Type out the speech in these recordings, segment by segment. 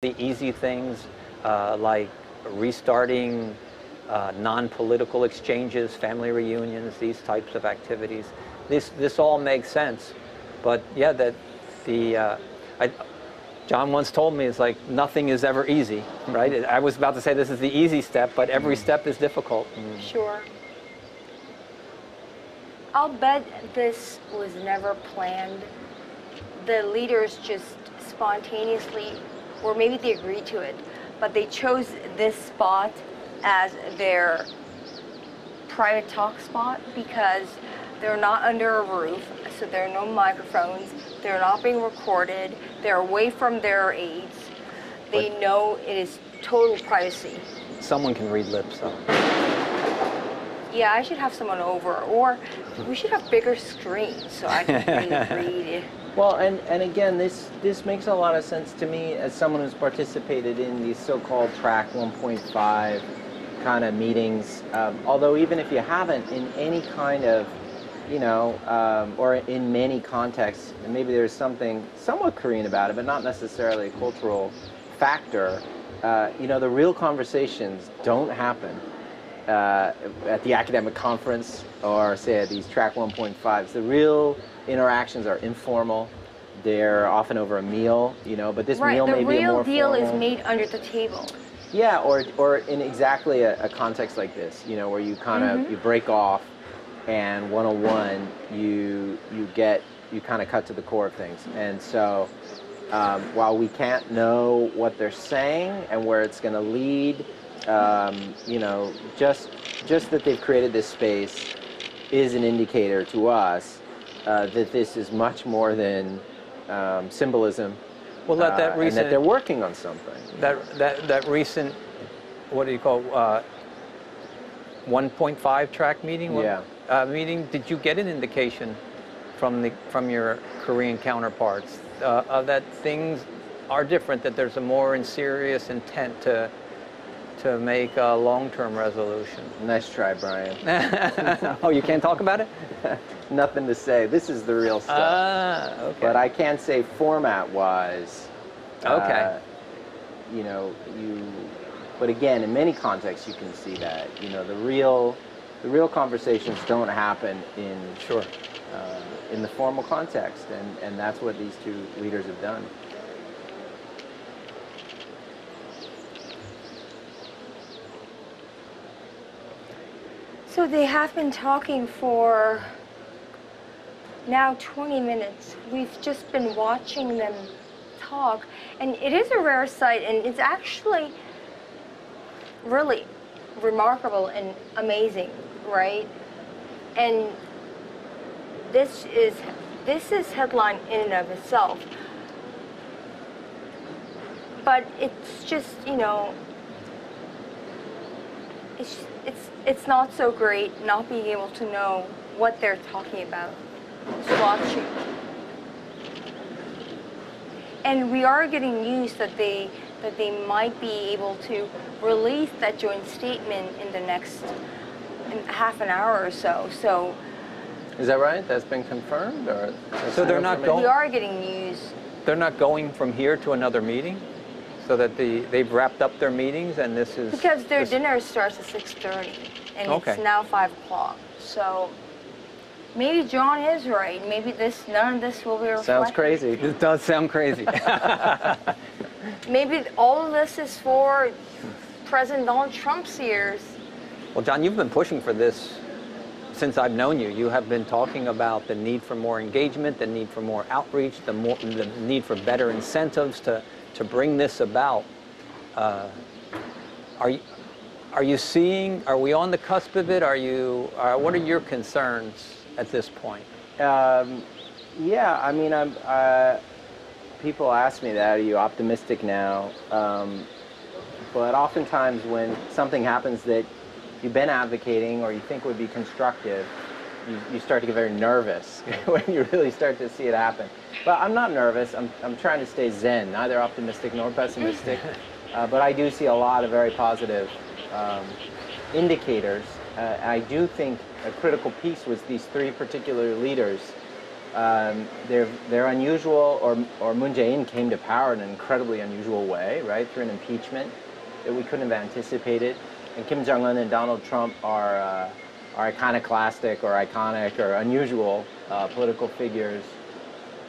the easy things like restarting non-political exchanges, family reunions, these types of activities. This all makes sense, but yeah, John once told me it's like nothing is ever easy, right? I was about to say this is the easy step, but every step is difficult. Sure. I'll bet this was never planned. The leaders just spontaneously, or maybe they agreed to it, but they chose this spot as their private talk spot because they're not under a roof, so there are no microphones, they're not being recorded, they're away from their aides. They know it is total privacy. Someone can read lips, though. Yeah, I should have someone over, or we should have bigger screens so I can really read it. Well, and again, this makes a lot of sense to me as someone who's participated in these so-called track 1.5 kind of meetings. Although even if you haven't, in any kind of, or in many contexts, and maybe there's something somewhat Korean about it, but not necessarily a cultural factor, the real conversations don't happen at the academic conference or say at these track 1.5s. The real interactions are informal. They're often over a meal, but this meal may be a more formal. The real deal is made under the table. Yeah, or in exactly a context like this, where you kind of, you break off and one-on-one, you kind of cut to the core of things. And so while we can't know what they're saying and where it's going to lead, just that they've created this space is an indicator to us that this is much more than symbolism. Well, that recent, and that they're working on something. That recent, what do you call, 1.5 track meeting? Meeting. Did you get an indication from your Korean counterparts that things are different? That there's a more serious intent to make a long-term resolution? Nice try, Brian. Oh, you can't talk about it? Nothing to say. This is the real stuff. Okay. But I can say format-wise, okay. But again, in many contexts, you can see that. The real conversations don't happen in the formal context, and that's what these two leaders have done. So they have been talking for now 20 minutes. We've just been watching them talk, and it is a rare sight, and it's actually really remarkable and amazing, right? And this is headline in and of itself. But it's just, it's not so great not being able to know what they're talking about. Just watching. And we are getting news that they might be able to release that joint statement in the next half an hour or so. So is that right? That's been confirmed, or so they're not going? We are getting news. They're not going from here to another meeting, so that they've wrapped up their meetings, and this is because their dinner starts at 6:30, and it's now 5 o'clock. So maybe John is right. Maybe none of this will be reflected. Sounds crazy. It does sound crazy. Maybe all of this is for President Donald Trump's ears. Well, John, you've been pushing for this since I've known you. You have been talking about the need for more engagement, the need for more outreach, the need for better incentives to bring this about. Are you seeing? Are we on the cusp of it? What are your concerns at this point? Yeah, I mean, people ask me that. Are you optimistic now? But oftentimes, when something happens that you've been advocating or you think would be constructive, you start to get very nervous when you really start to see it happen. But I'm not nervous. I'm trying to stay zen, neither optimistic nor pessimistic. But I do see a lot of very positive indicators. I do think a critical piece was these three particular leaders They're unusual, or Moon Jae-in came to power in an incredibly unusual way, right, through an impeachment that we couldn't have anticipated. And Kim Jong-un and Donald Trump are iconoclastic or iconic or unusual political figures.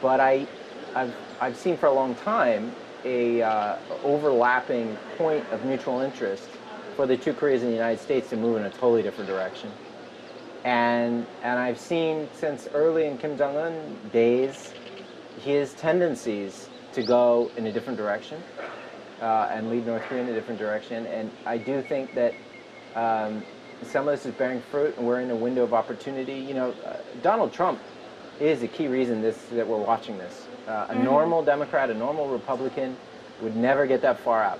But I've seen for a long time a overlapping point of mutual interest for the two Koreas in the United States to move in a totally different direction. And I've seen since early in Kim Jong-un days his tendencies to go in a different direction and lead North Korea in a different direction. And I do think that some of this is bearing fruit, and we're in a window of opportunity. You know, Donald Trump is a key reason that we're watching this. A normal Democrat, a normal Republican would never get that far out.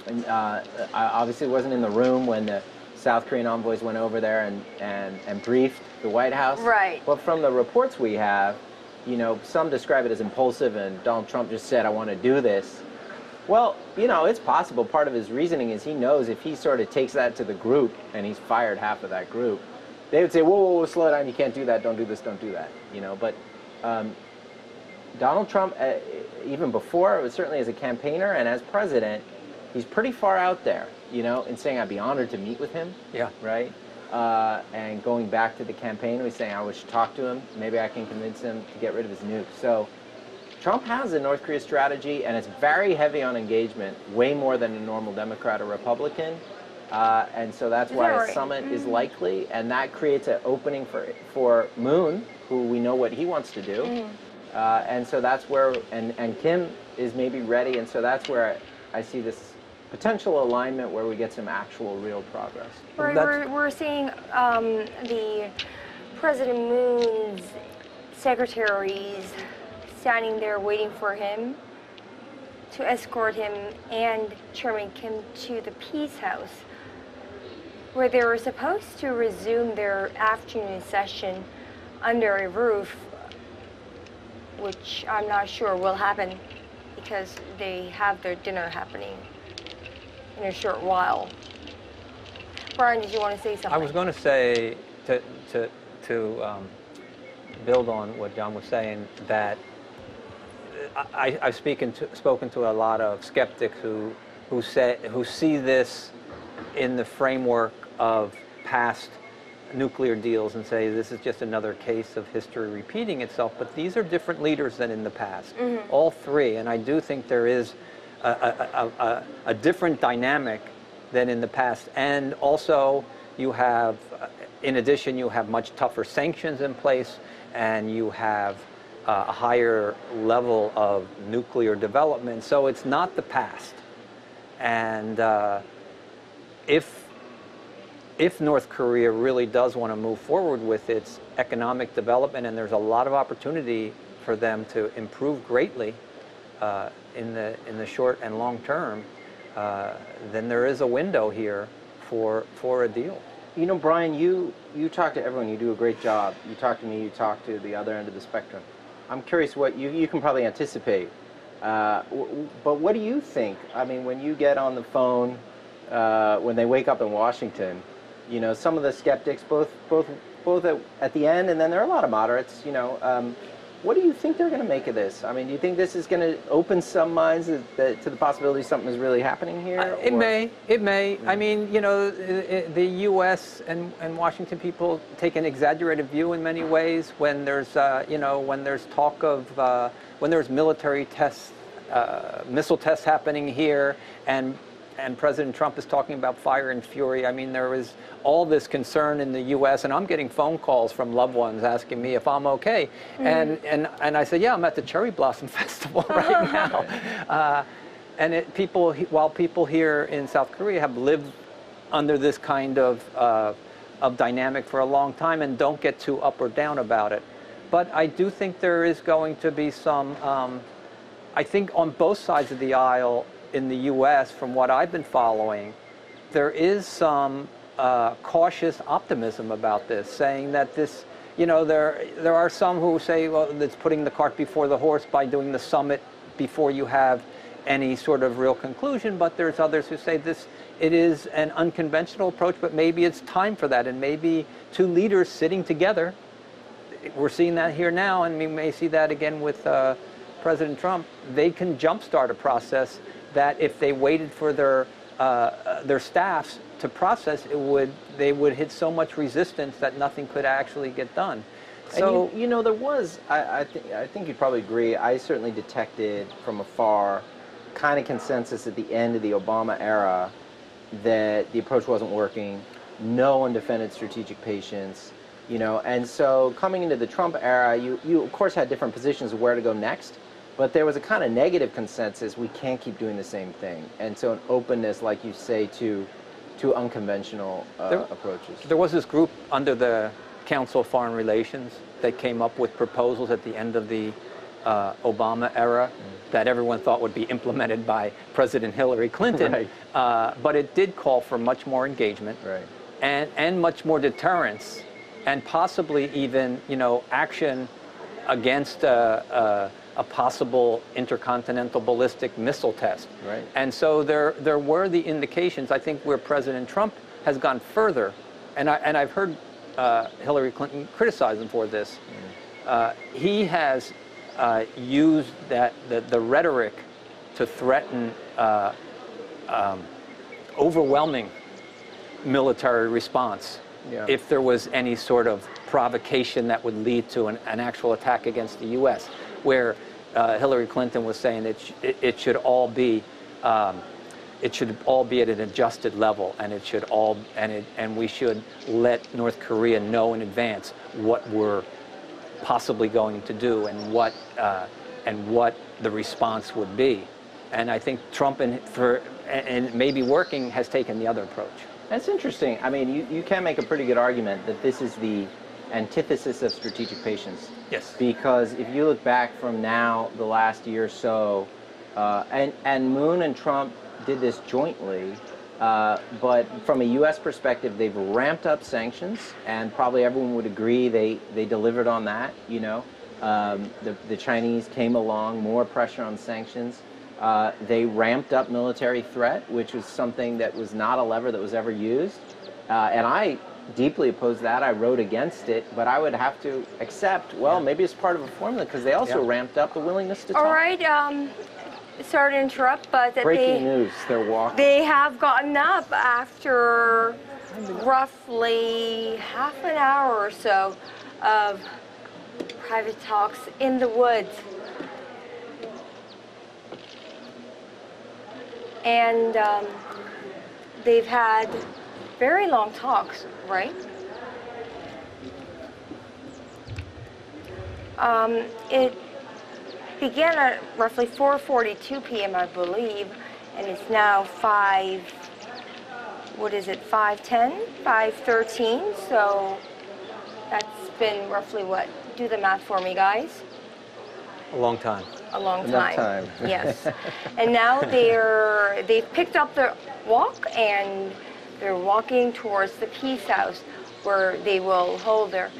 And I obviously wasn't in the room when the South Korean envoys went over there and briefed the White House. Right. But from the reports we have, you know, some describe it as impulsive, and Donald Trump just said, I want to do this. Well, you know, it's possible. Part of his reasoning is he knows if he sort of takes that to the group and he's fired half of that group, they would say, whoa, whoa, whoa, slow down, you can't do that, don't do this, don't do that, you know. But Donald Trump, even before, certainly as a campaigner and as president, he's pretty far out there, you know, in saying I'd be honored to meet with him. Yeah. Right? And going back to the campaign, he's saying I should talk to him. Maybe I can convince him to get rid of his nukes. So Trump has a North Korea strategy, and it's very heavy on engagement, way more than a normal Democrat or Republican. And so that's why a summit is likely, and that creates an opening for Moon, who we know what he wants to do. And so that's where, and Kim is maybe ready, and so that's where I see this potential alignment where we get some actual real progress. We're seeing the President Moon's secretaries standing there waiting for him to escort him and Chairman Kim to the Peace House, where they were supposed to resume their afternoon session under a roof, which I'm not sure will happen because they have their dinner happening in a short while. Brian, did you want to say something? I was going to say, to build on what John was saying, that I've spoken to a lot of skeptics who see this in the framework of past nuclear deals and say this is just another case of history repeating itself. But these are different leaders than in the past, all three, and I do think there is a different dynamic than in the past. And also you have, in addition, you have much tougher sanctions in place, and you have a higher level of nuclear development. So it's not the past. And if North Korea really does want to move forward with its economic development, and there's a lot of opportunity for them to improve greatly in the short and long term, then there is a window here for a deal. You know, Brian, you talk to everyone. You do a great job. You talk to me. You talk to the other end of the spectrum. I'm curious what you can probably anticipate. But what do you think? I mean, when you get on the phone, when they wake up in Washington, you know, some of the skeptics, both at the end, and then there are a lot of moderates, you know, what do you think they're going to make of this? I mean, do you think this is going to open some minds to the possibility something is really happening here? It may. I mean, you know, the U.S. and Washington people take an exaggerated view in many ways when there's, you know, when there's talk of, when there's military tests, missile tests happening here, and President Trump is talking about fire and fury. I mean, there was all this concern in the U.S., and I'm getting phone calls from loved ones asking me if I'm okay. And I said, yeah, I'm at the Cherry Blossom Festival right now. And while people here in South Korea have lived under this kind of dynamic for a long time and don't get too up or down about it. But I do think there is going to be some, I think on both sides of the aisle, in the U.S., from what I've been following, there is some cautious optimism about this, saying that this, you know, there are some who say, well, it's putting the cart before the horse by doing the summit before you have any sort of real conclusion, but there's others who say it is an unconventional approach, but maybe it's time for that, and maybe two leaders sitting together we're seeing that here now, and we may see that again with President Trump. They can jumpstart a process that if they waited for their staffs to process, they would hit so much resistance that nothing could actually get done. So and you know, there was, I think you'd probably agree, I certainly detected from afar kind of consensus at the end of the Obama era that the approach wasn't working. No one defended strategic patience, you know, and so coming into the Trump era, you of course had different positions of where to go next, but there was a kind of negative consensus, we can't keep doing the same thing. And so an openness, like you say, to unconventional approaches. There was this group under the Council of Foreign Relations that came up with proposals at the end of the Obama era that everyone thought would be implemented by President Hillary Clinton. Right. But it did call for much more engagement, right, and much more deterrence, and possibly even, you know, action against a possible intercontinental ballistic missile test. Right. And so there were the indications, I think, where President Trump has gone further, and I've heard Hillary Clinton criticize him for this. He has used the rhetoric to threaten overwhelming military response if there was any sort of provocation that would lead to an actual attack against the U.S., where Hillary Clinton was saying that it should all be at an adjusted level, and and we should let North Korea know in advance what we're possibly going to do and what the response would be. And I think Trump and maybe working has taken the other approach. That's interesting. I mean, you can make a pretty good argument that this is the antithesis of strategic patience. Yes. Because if you look back from now, the last year or so, and Moon and Trump did this jointly, but from a U.S. perspective, they've ramped up sanctions, and probably everyone would agree they delivered on that. You know, the Chinese came along, more pressure on sanctions. They ramped up military threat, which was something that was not a lever that was ever used, and I deeply opposed that. I wrote against it, but I would have to accept, well, maybe it's part of a formula, because they also ramped up the willingness to talk. All right. Sorry to interrupt, but breaking news, they're walking. They have gotten up after roughly half an hour or so of private talks in the woods. And they've had very long talks, right? It began at roughly 4:42 p.m., I believe, and it's now 5:10, 5:13, so that's been roughly what? Do the math for me, guys. A long time. A long Enough time. Yes. And now they've picked up their walk, and they're walking towards the Peace House, where they will hold their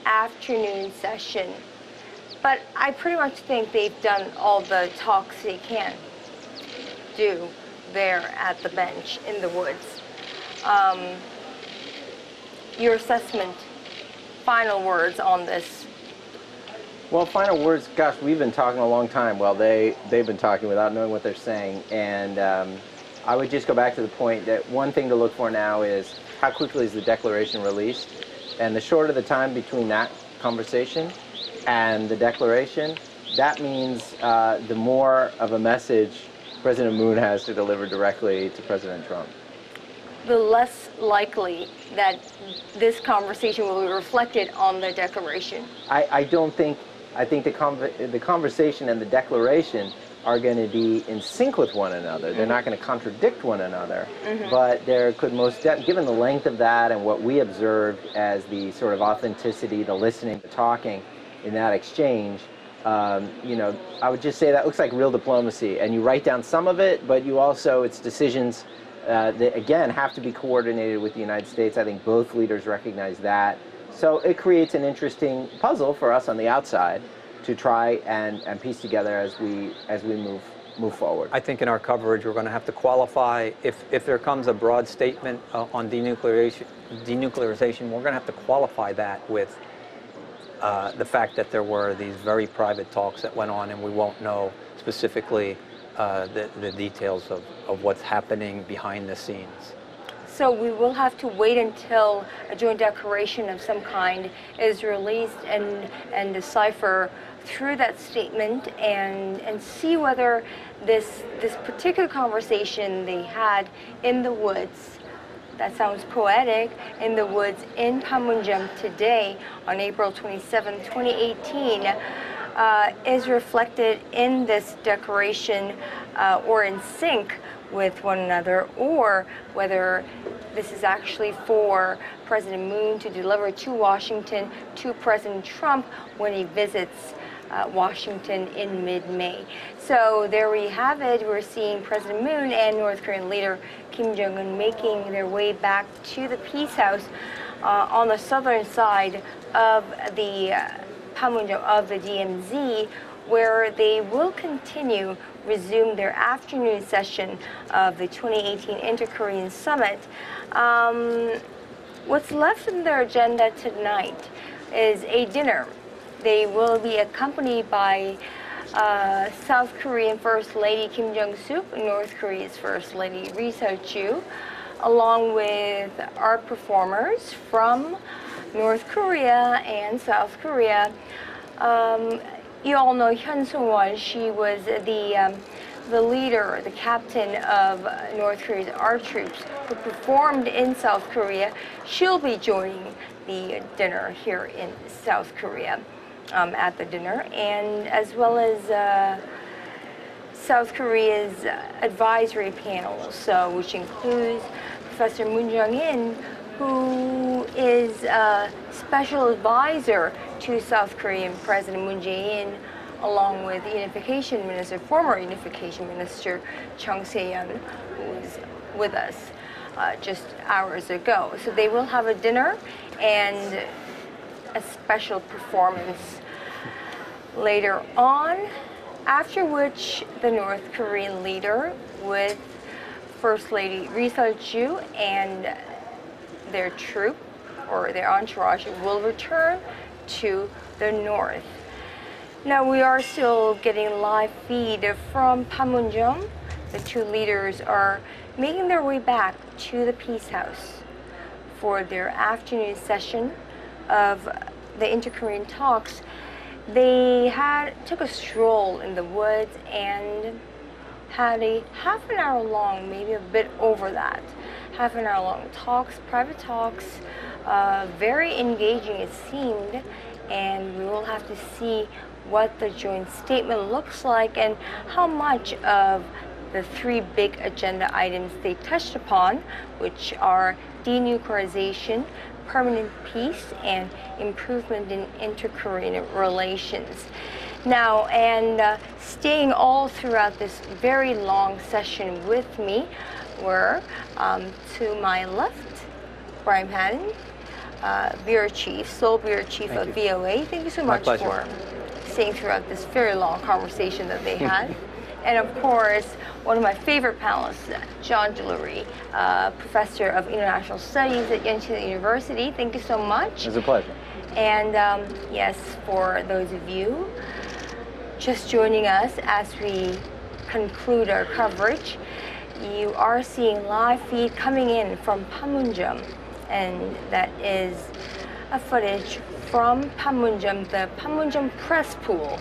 afternoon session. But I pretty much think they've done all the talks they can do there at the bench in the woods. Your assessment, final words on this? Well, final words, gosh, we've been talking a long time. Well, they've been talking without knowing what they're saying. And I would just go back to the point that one thing to look for now is how quickly is the declaration released. And the shorter the time between that conversation and the declaration, that means the more of a message President Moon has to deliver directly to President Trump. The less likely that this conversation will be reflected on the declaration. I think the conversation and the declaration are going to be in sync with one another. They're not going to contradict one another, but there could most definitely, given the length of that and what we observed as the sort of authenticity, the listening, the talking in that exchange, you know, I would just say that looks like real diplomacy. And you write down some of it, but you also, it's decisions that, again, have to be coordinated with the United States. I think both leaders recognize that. So it creates an interesting puzzle for us on the outside to try and piece together as we move forward. I think in our coverage we're going to have to qualify, if there comes a broad statement on denuclearization, we're going to have to qualify that with the fact that there were these very private talks that went on, and we won't know specifically the details of what's happening behind the scenes. So we will have to wait until a joint declaration of some kind is released and decipher through that statement and see whether this particular conversation they had in the woods, that sounds poetic, in the woods in Panmunjom today on April 27, 2018, is reflected in this declaration or in sync with one another, or whether this is actually for President Moon to deliver to Washington to President Trump when he visits Washington in mid-May. So there we have it. We're seeing President Moon and North Korean leader Kim Jong-un making their way back to the Peace House on the southern side of the Panmunjom of the DMZ, where they will resume their afternoon session of the 2018 Inter-Korean Summit. What's left in their agenda tonight is a dinner. They will be accompanied by South Korean First Lady Kim Jong-suk, North Korea's First Lady Ri Sol-ju, along with art performers from North Korea and South Korea. You all know Hyun Sung-won. She was the leader, the captain of North Korea's art troops who performed in South Korea. She'll be joining the dinner here in South Korea at the dinner, and as well as South Korea's advisory panel, which includes Professor Moon Jong-in, who is a special advisor to South Korean President Moon Jae-in, along with the former Unification Minister Chung Se-yeon, who was with us just hours ago. So they will have a dinner and a special performance later on, after which the North Korean leader with First Lady Ri Sol-ju and their troop or their entourage will return to the north. Now we are still getting live feed from Panmunjom. The two leaders are making their way back to the Peace House for their afternoon session of the Inter-Korean talks. They took a stroll in the woods and had a half an hour long, maybe a bit over that, half an hour long talks, private talks, very engaging it seemed, and we will have to see what the joint statement looks like and how much of the three big agenda items they touched upon, which are denuclearization, permanent peace, and improvement in inter-Korean relations. Now, and staying all throughout this very long session with me were, to my left, Brian Patton, Bureau Chief, Seoul Bureau Chief of VOA. Thank you so much for staying throughout this very long conversation that they had. And of course, one of my favorite panelists, John Delury, Professor of International Studies at Yonsei University. Thank you so much. It was a pleasure. And yes, for those of you just joining us as we conclude our coverage, you are seeing live feed coming in from Panmunjom, and that is a footage from Panmunjom, the Panmunjom Press Pool.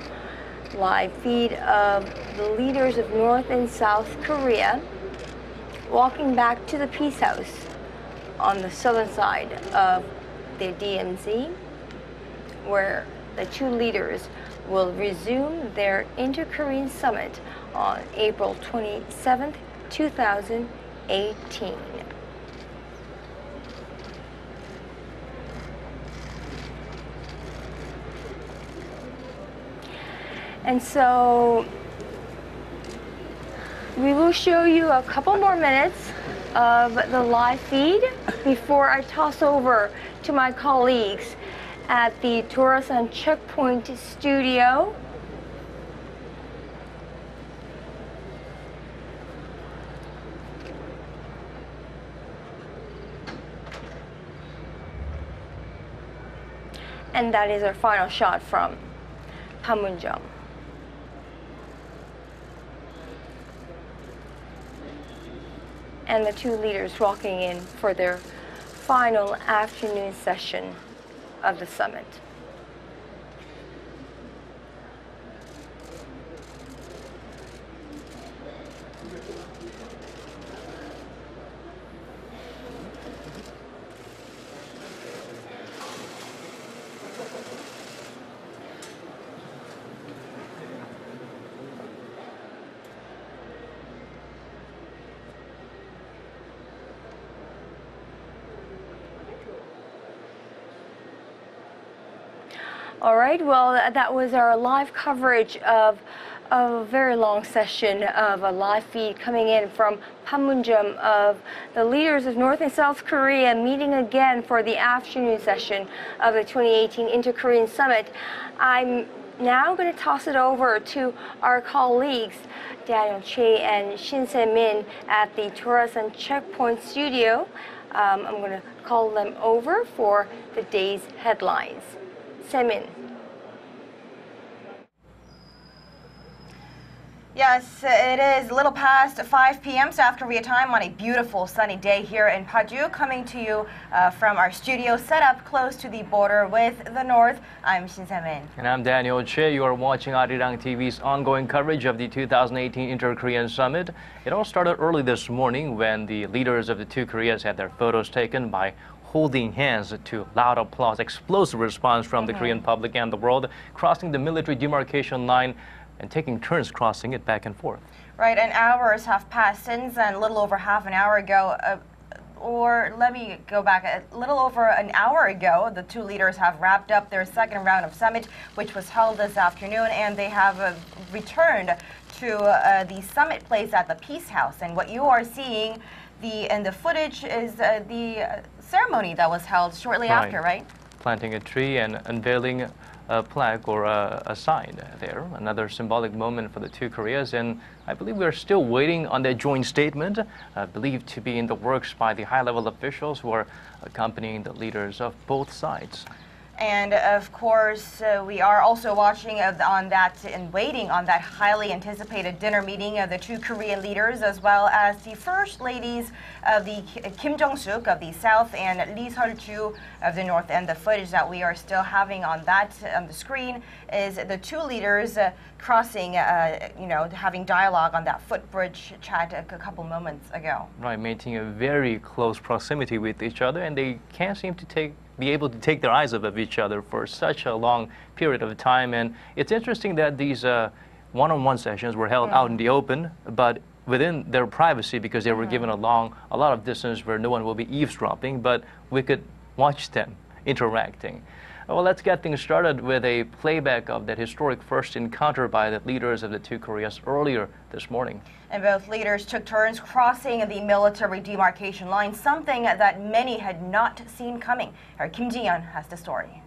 Live feed of the leaders of North and South Korea walking back to the Peace House on the southern side of the DMZ, where the two leaders will resume their Inter-Korean Summit on April 27th, 2018. And so we will show you a couple more minutes of the live feed before I toss over to my colleagues at the Dorasan Checkpoint studio. And that is our final shot from Panmunjom. And the two leaders walking in for their final afternoon session of the summit. All right, well, that was our live coverage of a very long session of a live feed coming in from Panmunjom of the leaders of North and South Korea meeting again for the afternoon session of the 2018 Inter-Korean Summit. I'm now going to toss it over to our colleagues, Daniel Che and Shin Se-min at the Dorasan Checkpoint studio. I'm going to call them over for the day's headlines. Se-min. Yes, it is a little past 5 p.m. South Korea time on a beautiful sunny day here in Paju, coming to you from our studio set up close to the border with the north. I'm Shin Se-min. And I'm Daniel Che. You are watching Arirang TV's ongoing coverage of the 2018 Inter-Korean Summit. It all started early this morning when the leaders of the two Koreas had their photos taken by holding hands to loud applause, explosive response from the Korean public and the world, crossing the military demarcation line and taking turns crossing it back and forth. Right, and hours have passed since, and a little over half an hour ago, or let me go back, a little over an hour ago, the two leaders have wrapped up their second round of summit, which was held this afternoon, and they have returned to the summit place at the Peace House. And what you are seeing in the footage is the ceremony that was held shortly after, right? Planting a tree and unveiling a plaque or a sign there. Another symbolic moment for the two Koreas, and I believe we're still waiting on their joint statement, believed to be in the works by the high-level officials who are accompanying the leaders of both sides. And of course, we are also watching on that and waiting on that highly anticipated dinner meeting of the two Korean leaders, as well as the first ladies of the Kim Jong-suk of the South and Lee Seol-ju of the North. And the footage that we are still having on the screen is the two leaders crossing, having dialogue on that footbridge chat a couple moments ago. Right, maintaining a very close proximity with each other, and they can't seem to be able to take their eyes off of each other for such a long period of time. And it's interesting that these one-on-one sessions were held out in the open, but within their privacy, because they were given a lot of distance where no one will be eavesdropping, but we could watch them interacting. Well, let's get things started with a playback of that historic first encounter by the leaders of the two Koreas earlier this morning. And both leaders took turns crossing the military demarcation line, something that many had not seen coming. Our Kim Ji-yeon has the story.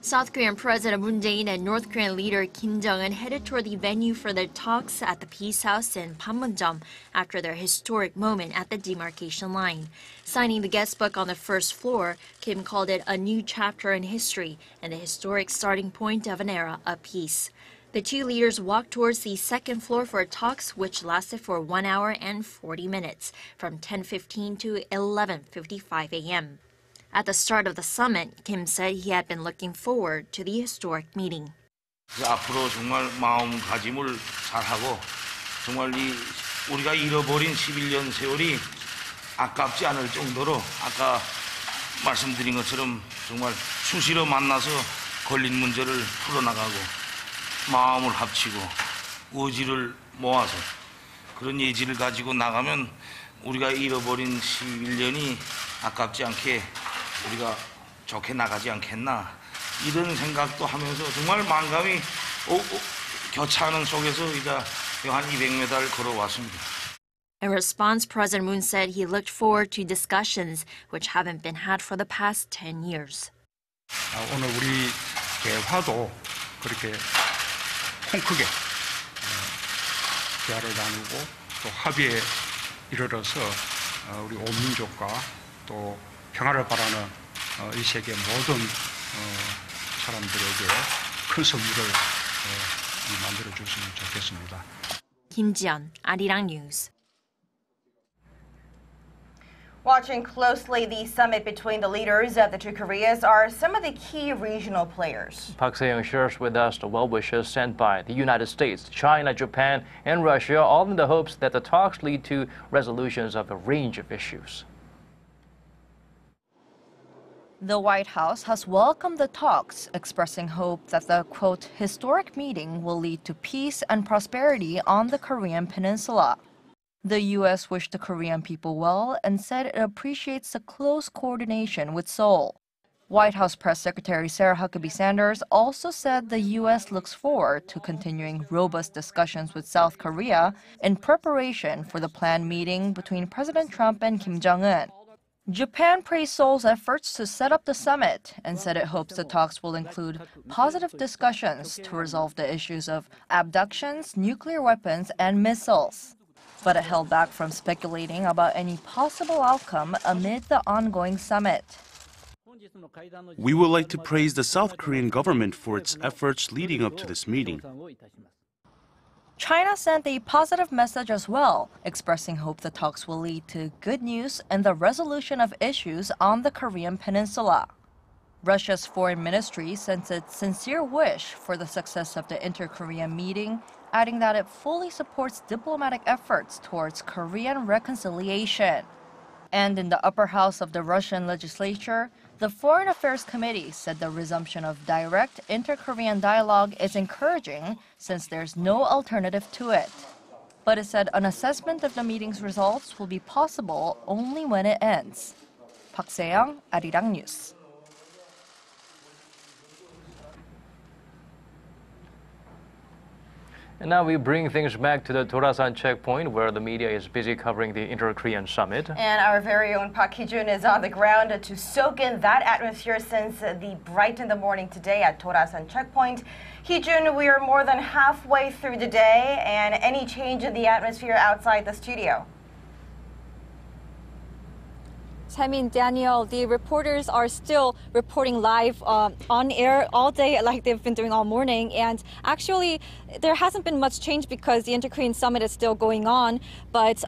South Korean President Moon Jae-in and North Korean leader Kim Jong-un headed toward the venue for their talks at the Peace House in Panmunjom after their historic moment at the demarcation line. Signing the guest book on the first floor, Kim called it a new chapter in history and the historic starting point of an era of peace. The two leaders walked towards the second floor for talks, which lasted for 1 hour and 40 minutes, from 10:15 to 11:55 a.m. At the start of the summit, Kim said he had been looking forward to the historic meeting. 앞으로 정말 마음가짐을 잘하고 정말 우리가 잃어버린 11년 세월이 아깝지 않을 정도로 아까 말씀드린 것처럼 정말 수시로 만나서 걸린 문제를 풀어나가고 마음을 합치고 의지를 모아서 그런 예지를 가지고 나가면 우리가 잃어버린 11년이 아깝지 않게 우리가 좋게 나가지 않겠나 이런 생각도 하면서 정말 만감이 교차하는 속에서 이제 한 200m를 걸어왔습니다. In response, President Moon said he looked forward to discussions which haven't been had for the past 10 years. 오늘 우리 대화도 그렇게 통 크게 대화를 나누고 또 합의에 이르러서 우리 온 민족과 또 평화를 바라는 이 세계 모든 사람들에게 큰 선물을 만들어 줬으면 좋겠습니다. 김지연, Arirang News. Watching closely the summit between the leaders of the two Koreas are some of the key regional players. Park Se-young shares with us the well wishes sent by the United States, China, Japan, and Russia, all in the hopes that the talks lead to resolutions of a range of issues. The White House has welcomed the talks, expressing hope that the, quote, historic meeting will lead to peace and prosperity on the Korean peninsula. The U.S. wished the Korean people well and said it appreciates the close coordination with Seoul. White House Press Secretary Sarah Huckabee Sanders also said the U.S. looks forward to continuing robust discussions with South Korea in preparation for the planned meeting between President Trump and Kim Jong-un. Japan praised Seoul's efforts to set up the summit and said it hopes the talks will include positive discussions to resolve the issues of abductions, nuclear weapons, and missiles. But it held back from speculating about any possible outcome amid the ongoing summit. We would like to praise the South Korean government for its efforts leading up to this meeting. China sent a positive message as well, expressing hope the talks will lead to good news and the resolution of issues on the Korean peninsula. Russia's foreign ministry sent its sincere wish for the success of the inter-Korean meeting, adding that it fully supports diplomatic efforts towards Korean reconciliation. And in the upper house of the Russian legislature, the Foreign Affairs Committee said the resumption of direct inter-Korean dialogue is encouraging since there's no alternative to it. But it said an assessment of the meeting's results will be possible only when it ends. Park Se-young, Arirang News. And now we bring things back to the Dorasan Checkpoint, where the media is busy covering the Inter-Korean Summit. And our very own Park Hee-jun is on the ground to soak in that atmosphere since the bright in the morning today at Dorasan Checkpoint. Hee-jun, we are more than halfway through the day, and any change in the atmosphere outside the studio? Taemin, Daniel, the reporters are still reporting live on air all day like they've been doing all morning. And actually, there hasn't been much change because the Inter-Korean Summit is still going on. But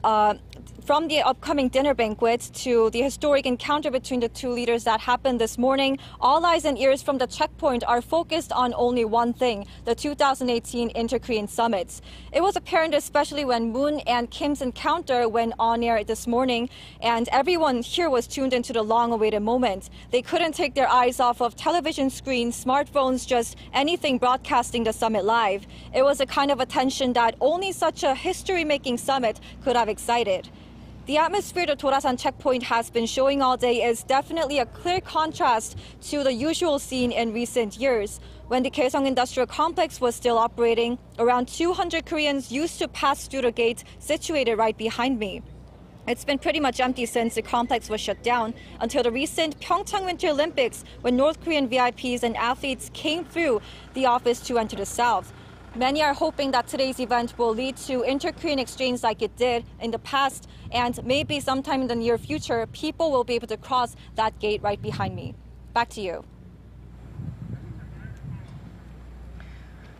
from the upcoming dinner banquet to the historic encounter between the two leaders that happened this morning, all eyes and ears from the checkpoint are focused on only one thing, the 2018 Inter-Korean Summit. It was apparent especially when Moon and Kim's encounter went on air this morning, and everyone here was tuned into the long-awaited moment. They couldn't take their eyes off of television screens, smartphones, just anything broadcasting the summit live. It was a kind of attention that only such a history-making summit could have excited. The atmosphere the Dorasan Checkpoint has been showing all day is definitely a clear contrast to the usual scene in recent years. When the Kaesong Industrial Complex was still operating, around 200 Koreans used to pass through the gate situated right behind me. It's been pretty much empty since the complex was shut down until the recent Pyeongchang Winter Olympics, when North Korean VIPs and athletes came through the office to enter the south. Many are hoping that today's event will lead to inter-Korean exchange like it did in the past, and maybe sometime in the near future, people will be able to cross that gate right behind me. Back to you.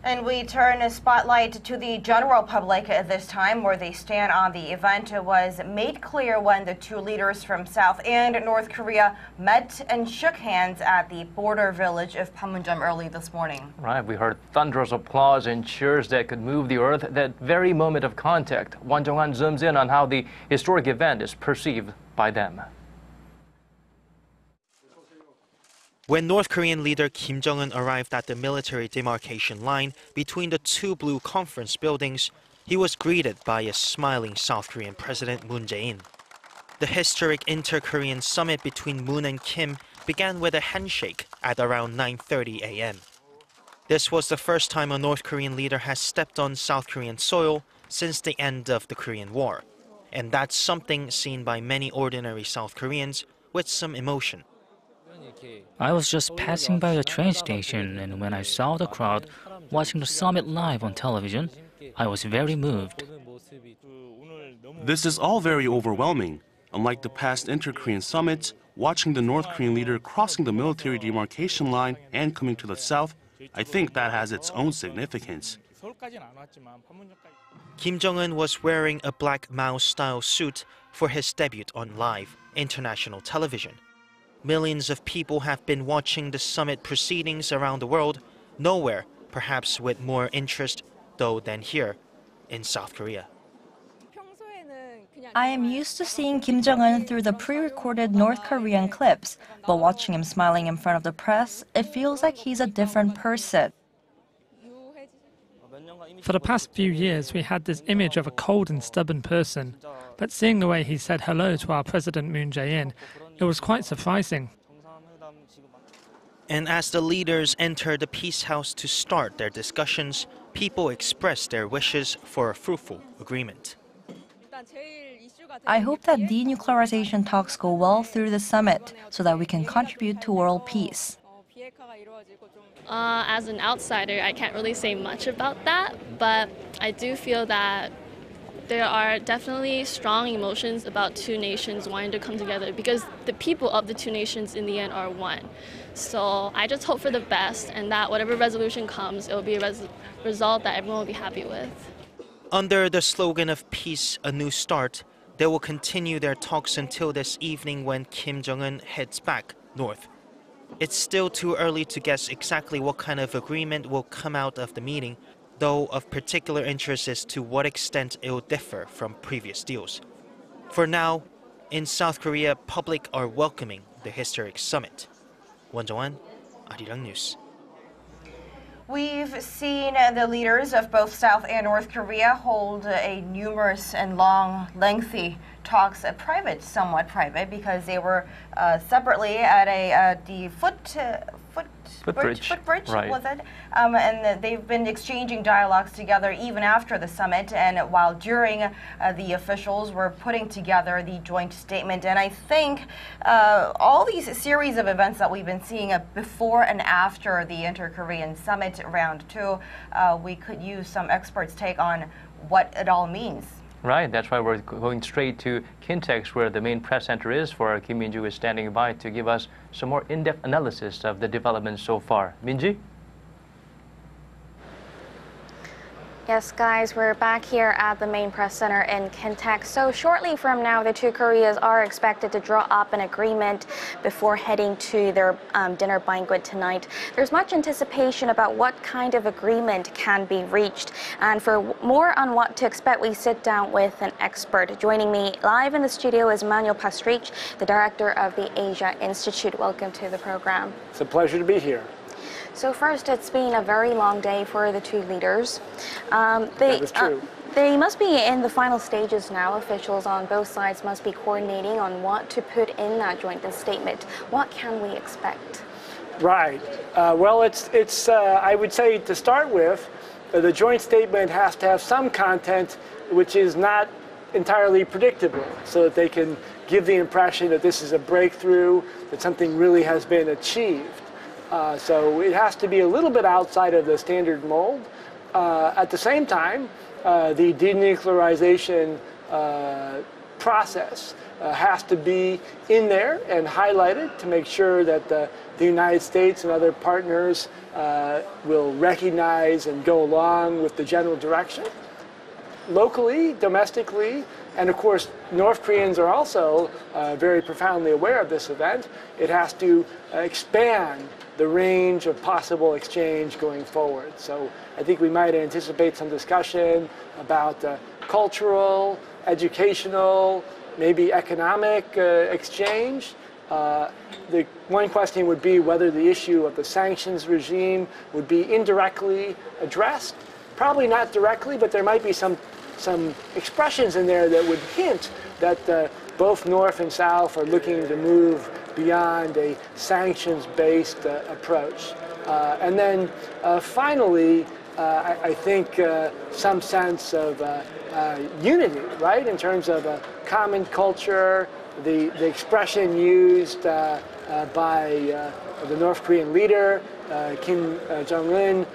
And we turn a spotlight to the general public at this time, where they stand on the event was made clear when the two leaders from South and North Korea met and shook hands at the border village of Panmunjom early this morning. Right, we heard thunderous applause and cheers that could move the earth at that very moment of contact. Jong-un zooms in on how the historic event is perceived by them. When North Korean leader Kim Jong-un arrived at the military demarcation line between the two blue conference buildings, he was greeted by a smiling South Korean President Moon Jae-in. The historic inter-Korean summit between Moon and Kim began with a handshake at around 9:30 a.m. This was the first time a North Korean leader has stepped on South Korean soil since the end of the Korean War. And that's something seen by many ordinary South Koreans with some emotion. I was just passing by the train station, and when I saw the crowd watching the summit live on television, I was very moved. This is all very overwhelming. Unlike the past inter-Korean summits, watching the North Korean leader crossing the military demarcation line and coming to the south, I think that has its own significance. Kim Jong-un was wearing a black Mao-style suit for his debut on live international television. Millions of people have been watching the summit proceedings around the world, nowhere perhaps with more interest, though, than here in South Korea. I am used to seeing Kim Jong-un through the pre-recorded North Korean clips, but watching him smiling in front of the press, it feels like he's a different person. For the past few years, we had this image of a cold and stubborn person, but seeing the way he said hello to our President Moon Jae-in, it was quite surprising. And as the leaders enter the Peace House to start their discussions, people express their wishes for a fruitful agreement. I hope that denuclearization talks go well through the summit so that we can contribute to world peace. As an outsider, I can't really say much about that, but I do feel that there are definitely strong emotions about two nations wanting to come together because the people of the two nations in the end are one. So I just hope for the best and that whatever resolution comes, it will be a result that everyone will be happy with. Under the slogan of peace, a new start, they will continue their talks until this evening when Kim Jong-un heads back north. It's still too early to guess exactly what kind of agreement will come out of the meeting, though of particular interest is to what extent it will differ from previous deals. For now, in South Korea, public are welcoming the historic summit. Jong-un, Arirang News. We've seen the leaders of both South and North Korea hold a numerous and long, lengthy talks, somewhat private, because they were separately at the footbridge, right. was it? And they've been exchanging dialogues together even after the summit and while during the officials were putting together the joint statement. And I think all these series of events that we've been seeing before and after the Inter-Korean Summit Round 2, we could use some experts' take on what it all means. Right, that's why we're going straight to Kintex, where the main press center is, for Kim Min-ju is standing by to give us some more in-depth analysis of the developments so far. Min-ji? Yes, guys, we're back here at the main press center in Kintex. So shortly from now, the two Koreas are expected to draw up an agreement before heading to their dinner banquet tonight. There's much anticipation about what kind of agreement can be reached. And for more on what to expect, we sit down with an expert. Joining me live in the studio is Manuel Pastrich, the director of the Asia Institute. Welcome to the program. It's a pleasure to be here. So first, it's been a very long day for the two leaders. That is true. They must be in the final stages now. Officials on both sides must be coordinating on what to put in that joint statement. What can we expect? Right. Well, it's I would say to start with, the joint statement has to have some content which is not entirely predictable, so that they can give the impression that this is a breakthrough, that something really has been achieved. So it has to be a little bit outside of the standard mold. At the same time, the denuclearization process has to be in there and highlighted to make sure that the United States and other partners will recognize and go along with the general direction. Locally, domestically, and of course, North Koreans are also very profoundly aware of this event. It has to expand the range of possible exchange going forward. So I think we might anticipate some discussion about cultural, educational, maybe economic exchange. The one question would be whether the issue of the sanctions regime would be indirectly addressed. Probably not directly, but there might be some expressions in there that would hint that both North and South are looking to move beyond a sanctions-based approach. And then finally, I think some sense of unity, right, in terms of a common culture. The expression used by the North Korean leader, Kim Jong-un,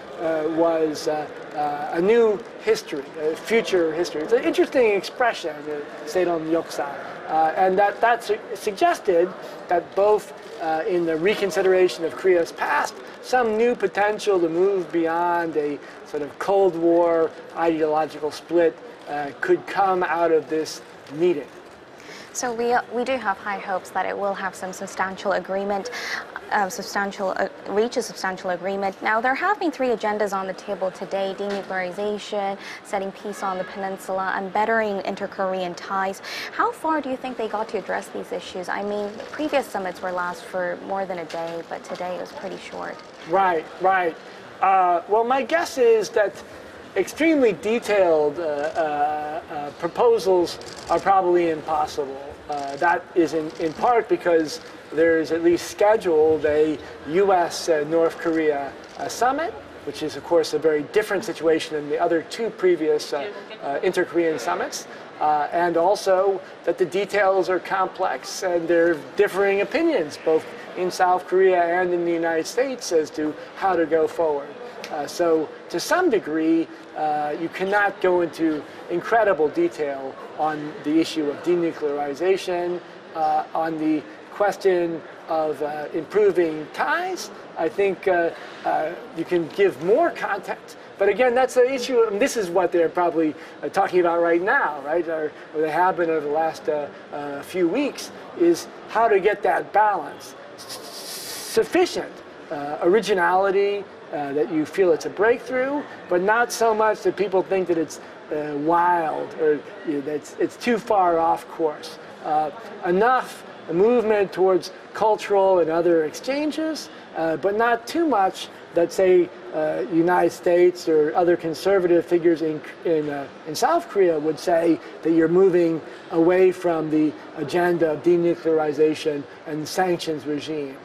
was a new history, a future history. It's an interesting expression, Seidon Yoksa, and that suggested that both in the reconsideration of Korea's past, some new potential to move beyond a sort of Cold War ideological split could come out of this meeting. So we do have high hopes that it will have some substantial agreement, reach a substantial agreement. Now, there have been 3 agendas on the table today: denuclearization, setting peace on the peninsula, and bettering inter-Korean ties. How far do you think they got to address these issues? I mean, previous summits were last for more than a day, but today it was pretty short. Right, right. Well, my guess is that extremely detailed proposals are probably impossible. That is in part because there is at least scheduled a U.S.-North Korea summit, which is, of course, a very different situation than the other 2 previous inter-Korean summits, and also that the details are complex and there are differing opinions, both in South Korea and in the United States, as to how to go forward. So to some degree, you cannot go into incredible detail on the issue of denuclearization, on the question of improving ties. I think you can give more context. But again, that's an issue, and this is what they're probably talking about right now, right? Or they have been over the last few weeks, is how to get that balance. Sufficient originality, that you feel it's a breakthrough, but not so much that people think that it's wild or that it's too far off course. Enough movement towards cultural and other exchanges, but not too much that, say, United States or other conservative figures in South Korea would say that you're moving away from the agenda of denuclearization and sanctions regime.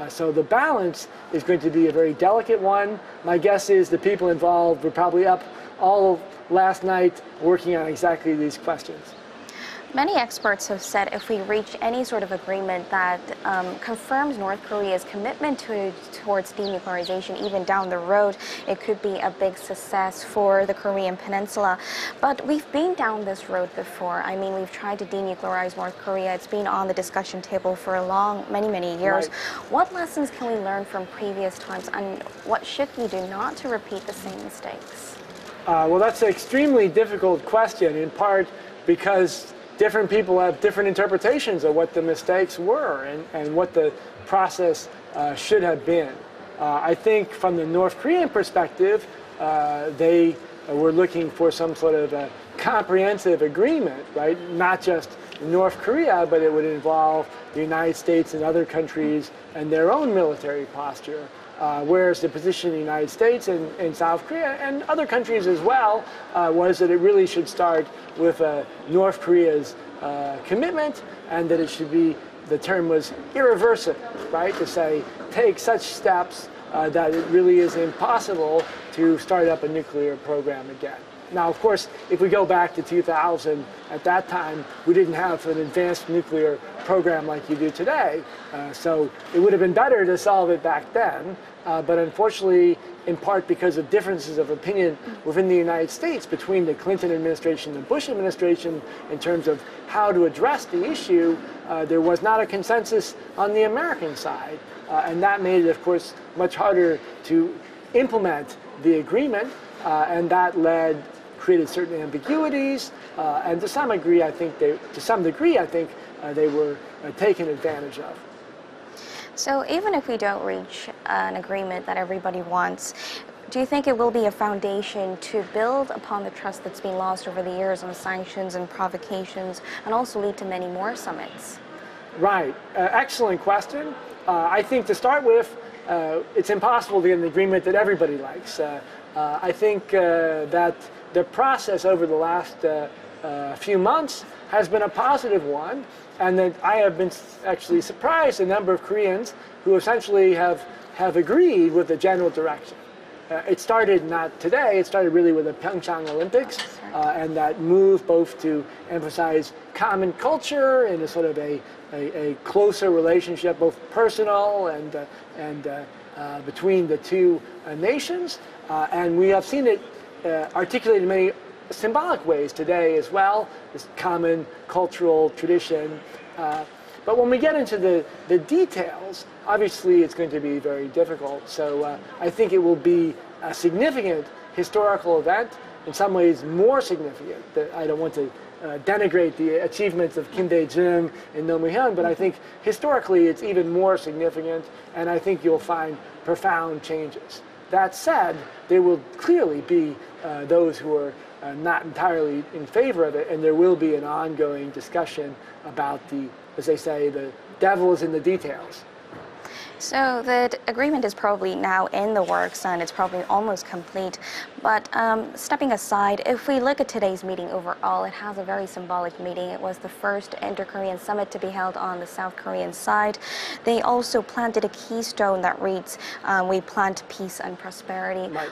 So the balance is going to be a very delicate one. My guess is the people involved were probably up all of last night working on exactly these questions. Many experts have said if we reach any sort of agreement that confirms North Korea's commitment towards denuclearization, even down the road, it could be a big success for the Korean Peninsula. But we've been down this road before. I mean, we've tried to denuclearize North Korea. It's been on the discussion table for many years. Right. What lessons can we learn from previous times, and what should we do not to repeat the same mistakes? Well, that's an extremely difficult question, in part because different people have different interpretations of what the mistakes were and what the process should have been. I think from the North Korean perspective, they were looking for some sort of a comprehensive agreement, right? Not just North Korea, but it would involve the United States and other countries and their own military posture. Whereas the position of the United States and South Korea and other countries as well was that it really should start with North Korea's commitment, and that it should be, the term was irreversible, right? To say, take such steps that it really is impossible to start up a nuclear program again. Now, of course, if we go back to 2000, at that time, we didn't have an advanced nuclear program like you do today. So it would have been better to solve it back then. But unfortunately, in part because of differences of opinion within the United States between the Clinton administration and the Bush administration in terms of how to address the issue, there was not a consensus on the American side. And that made it, of course, much harder to implement the agreement. And that created certain ambiguities, and to some degree, I think they were taken advantage of. So even if we don't reach an agreement that everybody wants, do you think it will be a foundation to build upon the trust that's been lost over the years on sanctions and provocations, and also lead to many more summits? Right. Excellent question. I think to start with, it's impossible to get an agreement that everybody likes. I think that the process over the last few months has been a positive one, and that I have been actually surprised a number of Koreans who essentially have agreed with the general direction. It started not today, it started really with the Pyeongchang Olympics, and that move both to emphasize common culture and a sort of a closer relationship, both personal and between the two nations. And we have seen it articulated in many symbolic ways today as well, this common cultural tradition. But when we get into the details, obviously it's going to be very difficult. So I think it will be a significant historical event, in some ways more significant. I don't want to denigrate the achievements of Kim Dae-jung and Roh Moo-hyun, but I think historically it's even more significant, and I think you'll find profound changes. That said, there will clearly be those who are not entirely in favor of it, and there will be an ongoing discussion about the, as they say, the devil is in the details. So the agreement is probably now in the works and it's probably almost complete. But stepping aside, if we look at today's meeting overall, it has a very symbolic meeting. It was the first inter-Korean summit to be held on the South Korean side. They also planted a keystone that reads, "We plant peace and prosperity." Right.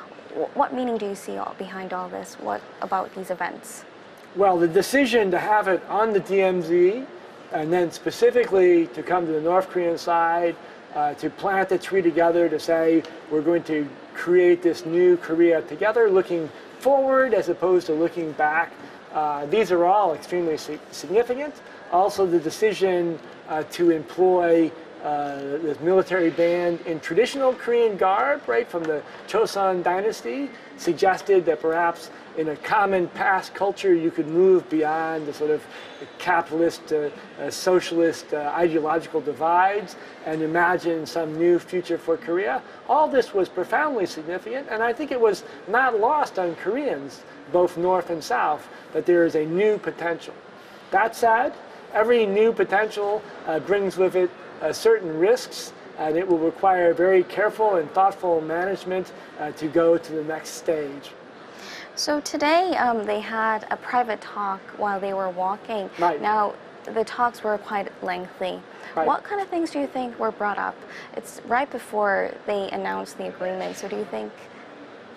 What meaning do you see behind all this? What about these events? Well, the decision to have it on the DMZ and then specifically to come to the North Korean side, to plant the tree together, to say we're going to create this new Korea together, looking forward as opposed to looking back. These are all extremely significant. Also, the decision to employ this military band in traditional Korean garb, right, from the Joseon dynasty, suggested that perhaps in a common past culture you could move beyond the sort of capitalist, socialist ideological divides and imagine some new future for Korea. All this was profoundly significant, and I think it was not lost on Koreans, both North and South, that there is a new potential. That said, every new potential brings with it certain risks, and it will require very careful and thoughtful management to go to the next stage. So today they had a private talk while they were walking. Right. Now, the talks were quite lengthy. Right. What kind of things do you think were brought up? It's right before they announced the agreement, so do you think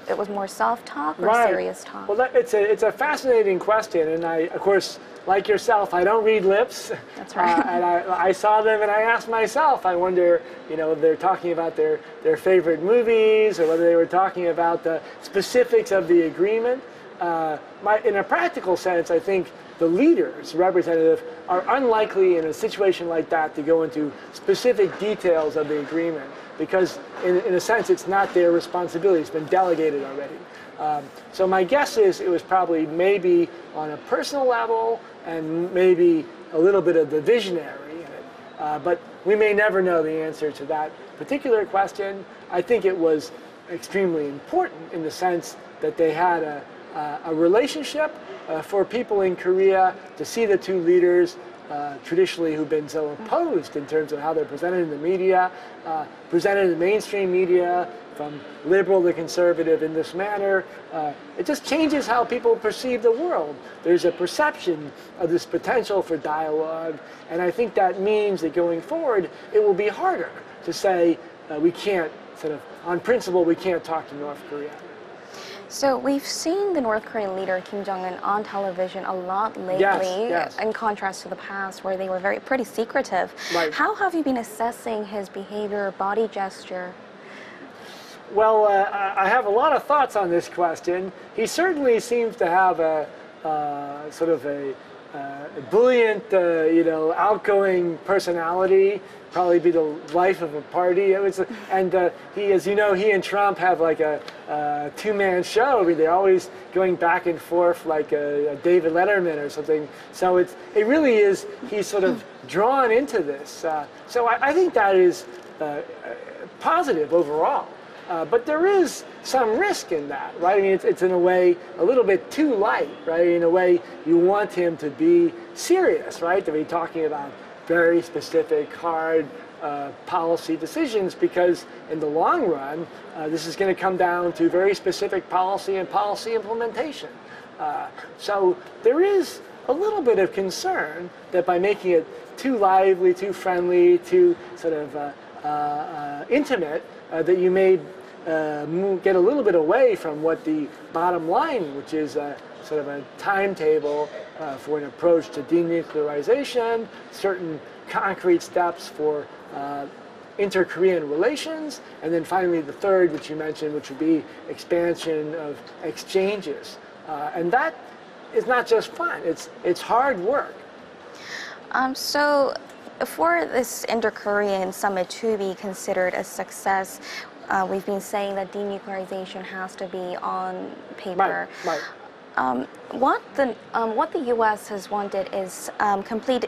it was more soft talk or serious talk? Well, it's a fascinating question, and I, of course, like yourself, I don't read lips. That's right. And I saw them and I asked myself, I wonder, you know, if they're talking about their favorite movies or whether they were talking about the specifics of the agreement. In a practical sense, I think the leaders, representative, are unlikely in a situation like that to go into specific details of the agreement because, in a sense, it's not their responsibility. It's been delegated already. So my guess is it was probably maybe on a personal level and maybe a little bit of the visionary in it. But we may never know the answer to that particular question. I think it was extremely important in the sense that they had a relationship for people in Korea to see the two leaders traditionally who've been so opposed in terms of how they're presented in the media, presented in the mainstream media, from liberal to conservative in this manner. It just changes how people perceive the world. There's a perception of this potential for dialogue, and I think that means that going forward, it will be harder to say we can't, sort of, on principle, we can't talk to North Korea. So we've seen the North Korean leader Kim Jong-un on television a lot lately, yes. in contrast to the past where they were pretty secretive. Right. How have you been assessing his behavior, body gesture? Well, I have a lot of thoughts on this question. He certainly seems to have a sort of a buoyant, outgoing personality. Probably be the life of a party. He, as you know, he and Trump have like a two-man show. I mean, they're always going back and forth like a David Letterman or something. So it really is. He's sort of drawn into this. So I think that is positive overall. But there is some risk in that, right? I mean, it's in a way a little bit too light, right? In a way, you want him to be serious, right? To be talking about very specific, hard policy decisions, because in the long run, this is going to come down to very specific policy and policy implementation. So there is a little bit of concern that by making it too lively, too friendly, too sort of intimate, that you may get a little bit away from what the bottom line, which is sort of a timetable for an approach to denuclearization, certain concrete steps for inter-Korean relations, and then finally the third, which you mentioned, which would be expansion of exchanges. And that is not just fun, it's hard work. So for this inter-Korean summit to be considered a success, we've been saying that denuclearization has to be on paper. Right. What the U.S. has wanted is complete,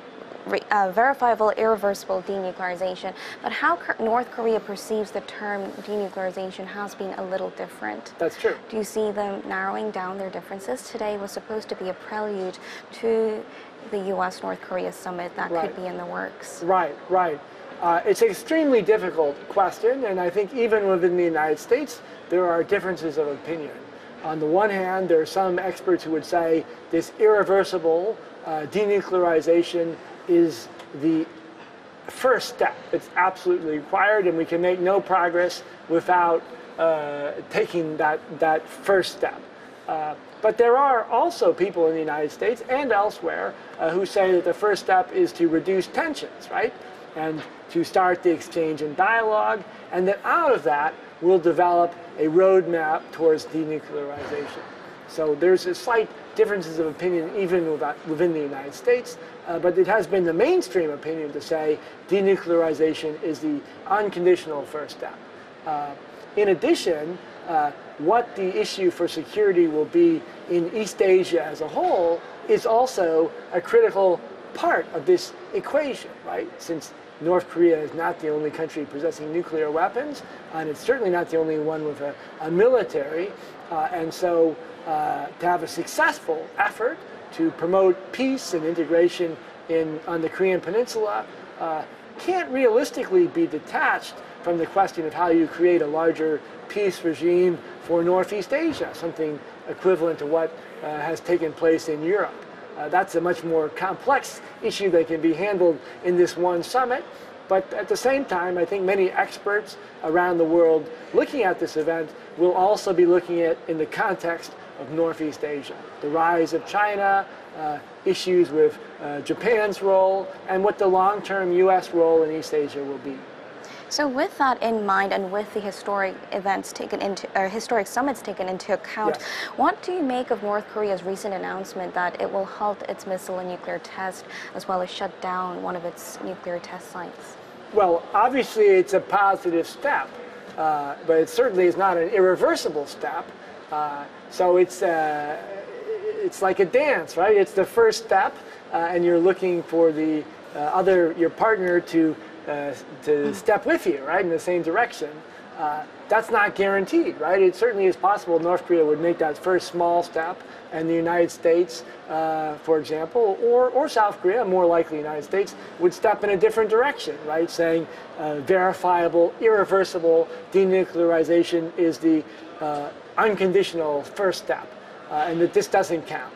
verifiable, irreversible denuclearization. But how North Korea perceives the term denuclearization has been a little different. That's true. Do you see them narrowing down their differences? Today was supposed to be a prelude to the U.S.-North Korea summit that could be in the works. Right. It's an extremely difficult question, and I think even within the United States, there are differences of opinion. On the one hand, there are some experts who would say this irreversible denuclearization is the first step. It's absolutely required, and we can make no progress without taking that first step. But there are also people in the United States and elsewhere who say that the first step is to reduce tensions, right? And to start the exchange and dialogue, and that out of that we'll develop a roadmap towards denuclearization. So there's a slight differences of opinion even within the United States, but it has been the mainstream opinion to say denuclearization is the unconditional first step. In addition, what the issue for security will be in East Asia as a whole is also a critical part of this equation, right? Since North Korea is not the only country possessing nuclear weapons, and it's certainly not the only one with a military. And so to have a successful effort to promote peace and integration on the Korean Peninsula can't realistically be detached from the question of how you create a larger peace regime for Northeast Asia, something equivalent to what has taken place in Europe. That's a much more complex issue that can be handled in this one summit. But at the same time, I think many experts around the world looking at this event will also be looking at in the context of Northeast Asia, the rise of China, issues with Japan's role, and what the long-term U.S. role in East Asia will be. So with that in mind, and with the historic events taken into, or historic summits taken into account, what do you make of North Korea's recent announcement that it will halt its missile and nuclear test, as well as shut down one of its nuclear test sites? Well, obviously it's a positive step, but it certainly is not an irreversible step. So it's like a dance, right? It's the first step, and you're looking for the your partner to step with you, right, in the same direction. That's not guaranteed, right? It certainly is possible North Korea would make that first small step, and the United States, for example, or South Korea, more likely the United States, would step in a different direction, right? Saying verifiable, irreversible denuclearization is the unconditional first step, and that this doesn't count.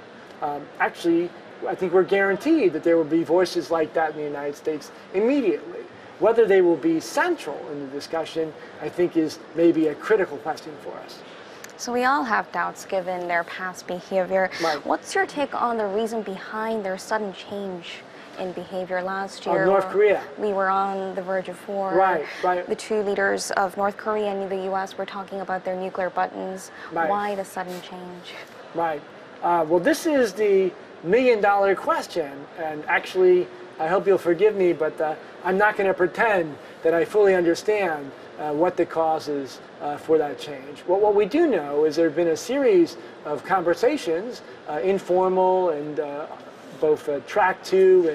Actually, I think we're guaranteed that there will be voices like that in the United States immediately. Whether they will be central in the discussion, I think, is maybe a critical question for us. So we all have doubts given their past behavior. Right. What's your take on the reason behind their sudden change in behavior last year? North Korea. We were on the verge of war. Right. The two leaders of North Korea and the U.S. were talking about their nuclear buttons. Right. Why the sudden change? Right. Well, this is the million-dollar question, and actually, I hope you'll forgive me, but I'm not going to pretend that I fully understand what the causes for that change. What we do know is there have been a series of conversations, informal and both tracked to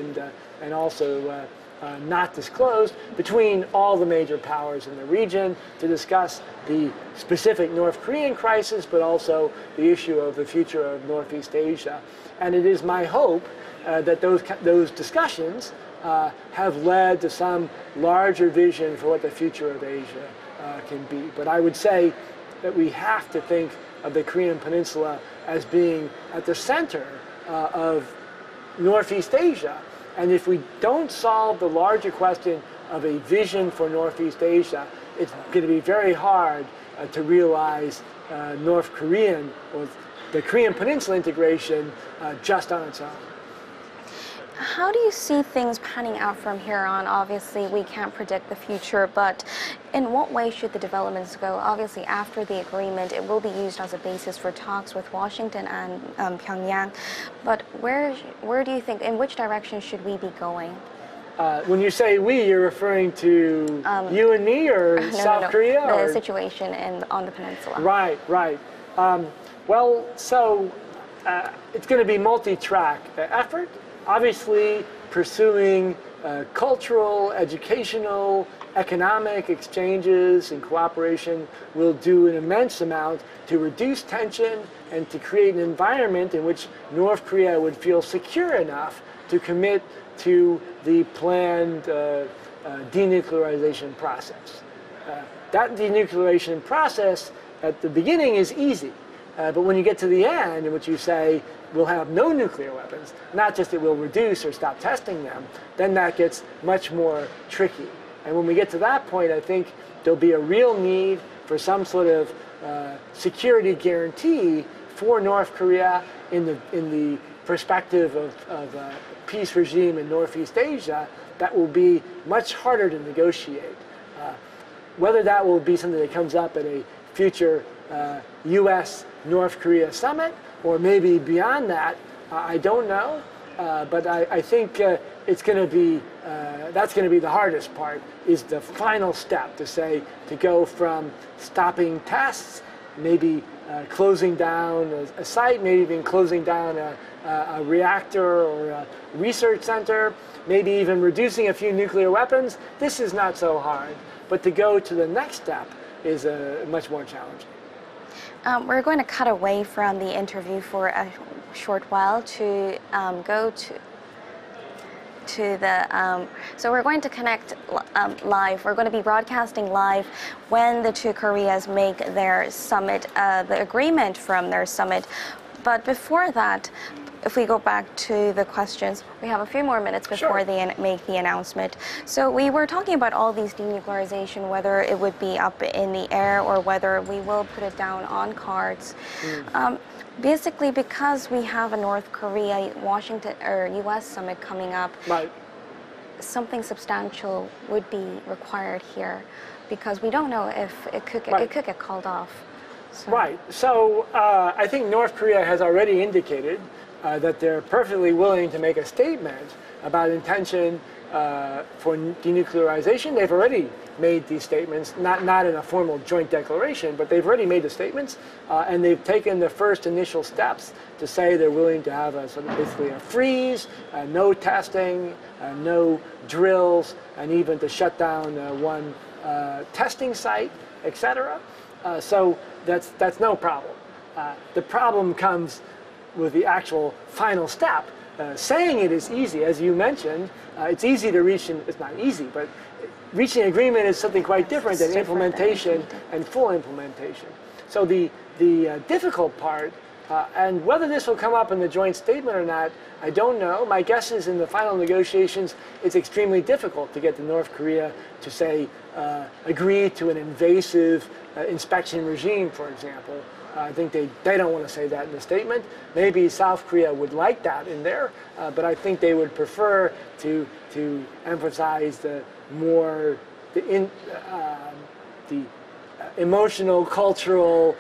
and also not disclosed, between all the major powers in the region to discuss the specific North Korean crisis, but also the issue of the future of Northeast Asia. And it is my hope that those discussions have led to some larger vision for what the future of Asia can be. But I would say that we have to think of the Korean Peninsula as being at the center of Northeast Asia. And if we don't solve the larger question of a vision for Northeast Asia, it's going to be very hard to realize North Korean or the Korean Peninsula integration just on its own. how do you see things panning out from here on? Obviously, we can't predict the future, but in what way should the developments go? Obviously, after the agreement, it will be used as a basis for talks with Washington and Pyongyang. But where do you think, in which direction should we be going? When you say we, you're referring to you and me, or South Korea? The situation on the peninsula. Right, right. Well, so it's going to be multi-track effort. Obviously, pursuing cultural, educational, economic exchanges and cooperation will do an immense amount to reduce tension and to create an environment in which North Korea would feel secure enough to commit to the planned denuclearization process. That denuclearization process at the beginning is easy, but when you get to the end, in which you say we'll have no nuclear weapons, not just that we'll reduce or stop testing them, then that gets much more tricky. And when we get to that point, I think there'll be a real need for some sort of security guarantee for North Korea in the perspective of a peace regime in Northeast Asia that will be much harder to negotiate. Whether that will be something that comes up at a future U.S.-North Korea summit, or maybe beyond that, I don't know. But I think it's going to be that's going to be the hardest part, is the final step to go from stopping tests, maybe closing down a site, maybe even closing down a reactor or a research center, maybe even reducing a few nuclear weapons. This is not so hard, but to go to the next step is much more challenging. We're going to cut away from the interview for a short while to go to the, so we're going to connect live. We're going to be broadcasting live when the two Koreas make their summit, the agreement from their summit. But before that, if we go back to the questions, we have a few more minutes before they make the announcement. So we were talking about all these denuclearization, whether it would be up in the air or whether we will put it down on cards. Basically, because we have a North Korea, Washington, or U.S. summit coming up, something substantial would be required here, because we don't know if it could get called off. So. Right. So I think North Korea has already indicated that they're perfectly willing to make a statement about intention for denuclearization. They've already made these statements, not in a formal joint declaration, but they've already made the statements, and they've taken the first initial steps to say they're willing to have a sort of basically a freeze, no testing, no drills, and even to shut down one testing site, etc. So that's no problem. The problem comes with the actual final step. Saying it is easy, as you mentioned. It's easy to reach, it's not easy, but reaching agreement is something quite different than implementation and full implementation. So the difficult part, and whether this will come up in the joint statement or not, I don't know. My guess is in the final negotiations, it's extremely difficult to get the North Korea to say, agree to an invasive inspection regime, for example. I think they don't want to say that in the statement. Maybe South Korea would like that in there, but I think they would prefer to emphasize the emotional, cultural,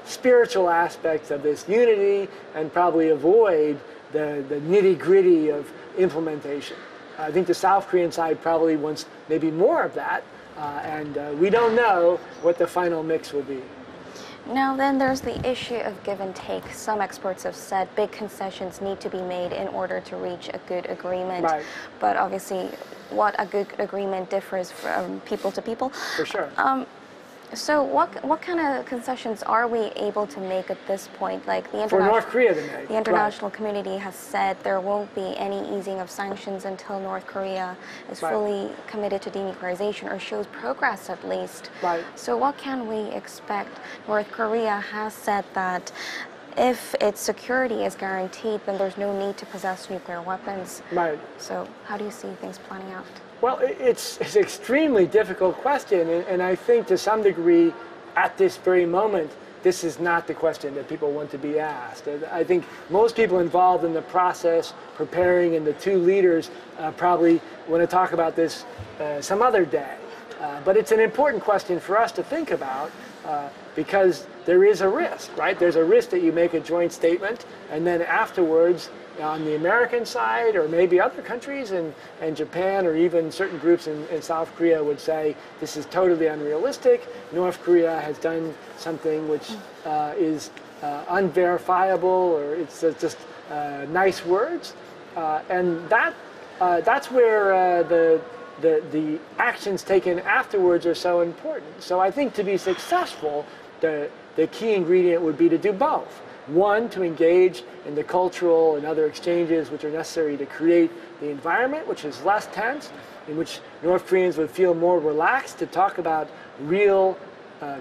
spiritual aspects of this unity, and probably avoid the nitty-gritty of implementation. I think the South Korean side probably wants maybe more of that, and we don't know what the final mix will be. Now then, there's the issue of give and take. Some experts have said big concessions need to be made in order to reach a good agreement. Right. But obviously, what a good agreement differs from people to people. For sure. So what kind of concessions are we able to make at this point? Like the for North Korea to make. The international community has said there won't be any easing of sanctions until North Korea is fully committed to denuclearization, or shows progress at least. Right. So what can we expect? North Korea has said that if its security is guaranteed, then there's no need to possess nuclear weapons. Right. So how do you see things planning out? Well, it's an extremely difficult question, and I think to some degree, at this very moment, this is not the question that people want to be asked. I think most people involved in the process, preparing, and the two leaders probably want to talk about this some other day. But it's an important question for us to think about because there is a risk, right? There's a risk that you make a joint statement and then afterwards on the American side or maybe other countries and Japan or even certain groups in South Korea would say this is totally unrealistic. North Korea has done something which is unverifiable or it's just nice words. And that's where the actions taken afterwards are so important. So I think to be successful, the key ingredient would be to do both. One, to engage in the cultural and other exchanges which are necessary to create the environment, which is less tense, in which North Koreans would feel more relaxed to talk about real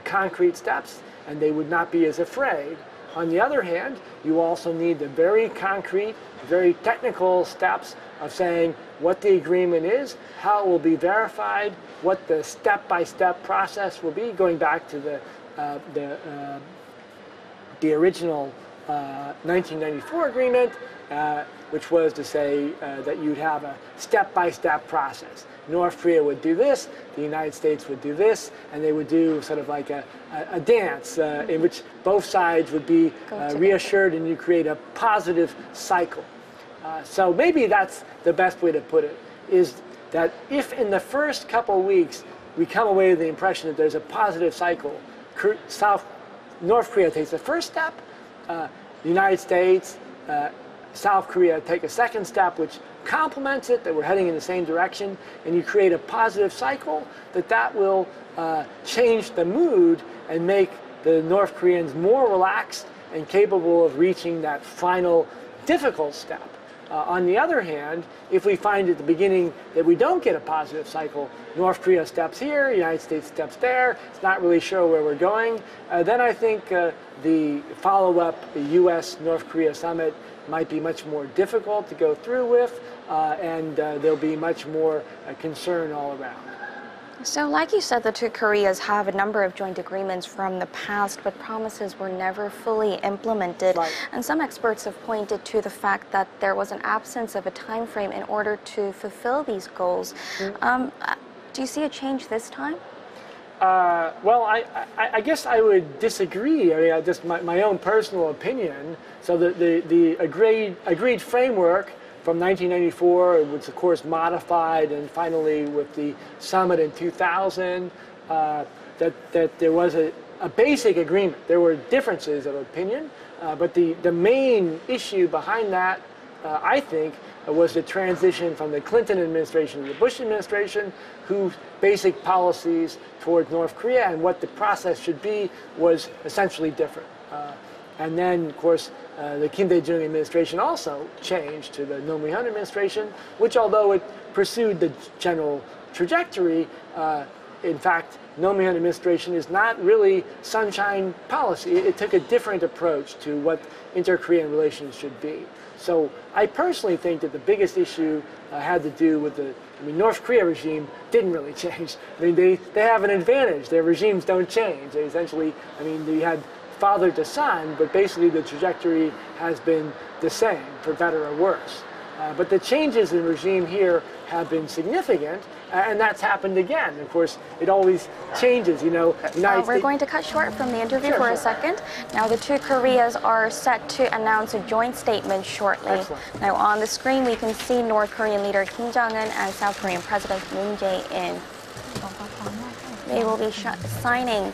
concrete steps, and they would not be as afraid. On the other hand, you also need the very concrete, very technical steps of saying what the agreement is, how it will be verified, what the step-by-step process will be, going back to the original 1994 agreement, which was to say that you'd have a step-by-step process. North Korea would do this, the United States would do this, and they would do sort of like a dance in which both sides would be reassured and you create a positive cycle. So maybe that's the best way to put it, is that if in the first couple weeks we come away with the impression that there's a positive cycle, North Korea takes the first step, the United States, South Korea take a second step which complements it, that we're heading in the same direction, and you create a positive cycle, that will change the mood and make the North Koreans more relaxed and capable of reaching that final difficult step. On the other hand, if we find at the beginning that we don't get a positive cycle, North Korea steps here, United States steps there, it's not really sure where we're going, then I think the follow-up, the U.S.-North Korea summit might be much more difficult to go through with, and there'll be much more concern all around. So like you said, the two Koreas have a number of joint agreements from the past, but promises were never fully implemented. Right. And some experts have pointed to the fact that there was an absence of a time frame in order to fulfill these goals. Do you see a change this time? Well, I guess I would disagree. I mean, just my own personal opinion. So the agreed framework from 1994, it was of course modified, and finally with the summit in 2000, that there was a basic agreement. There were differences of opinion, but the main issue behind that, I think, was the transition from the Clinton administration to the Bush administration, whose basic policies toward North Korea and what the process should be was essentially different. And then, of course, the Kim Dae-jung administration also changed to the Roh Moo-hyun administration, which, although it pursued the general trajectory, in fact, Roh Moo-hyun administration is not really sunshine policy. It took a different approach to what inter-Korean relations should be. So I personally think that the biggest issue had to do with North Korea regime didn't really change. I mean, they have an advantage. Their regimes don't change. They essentially, they had father to son, but basically the trajectory has been the same, for better or worse. But the changes in regime here have been significant, and that's happened again. Of course, it always changes, We're going to cut short from the interview for a second. Now, the two Koreas are set to announce a joint statement shortly. Excellent. Now, on the screen, we can see North Korean leader Kim Jong-un and South Korean President Moon Jae-in. They will be signing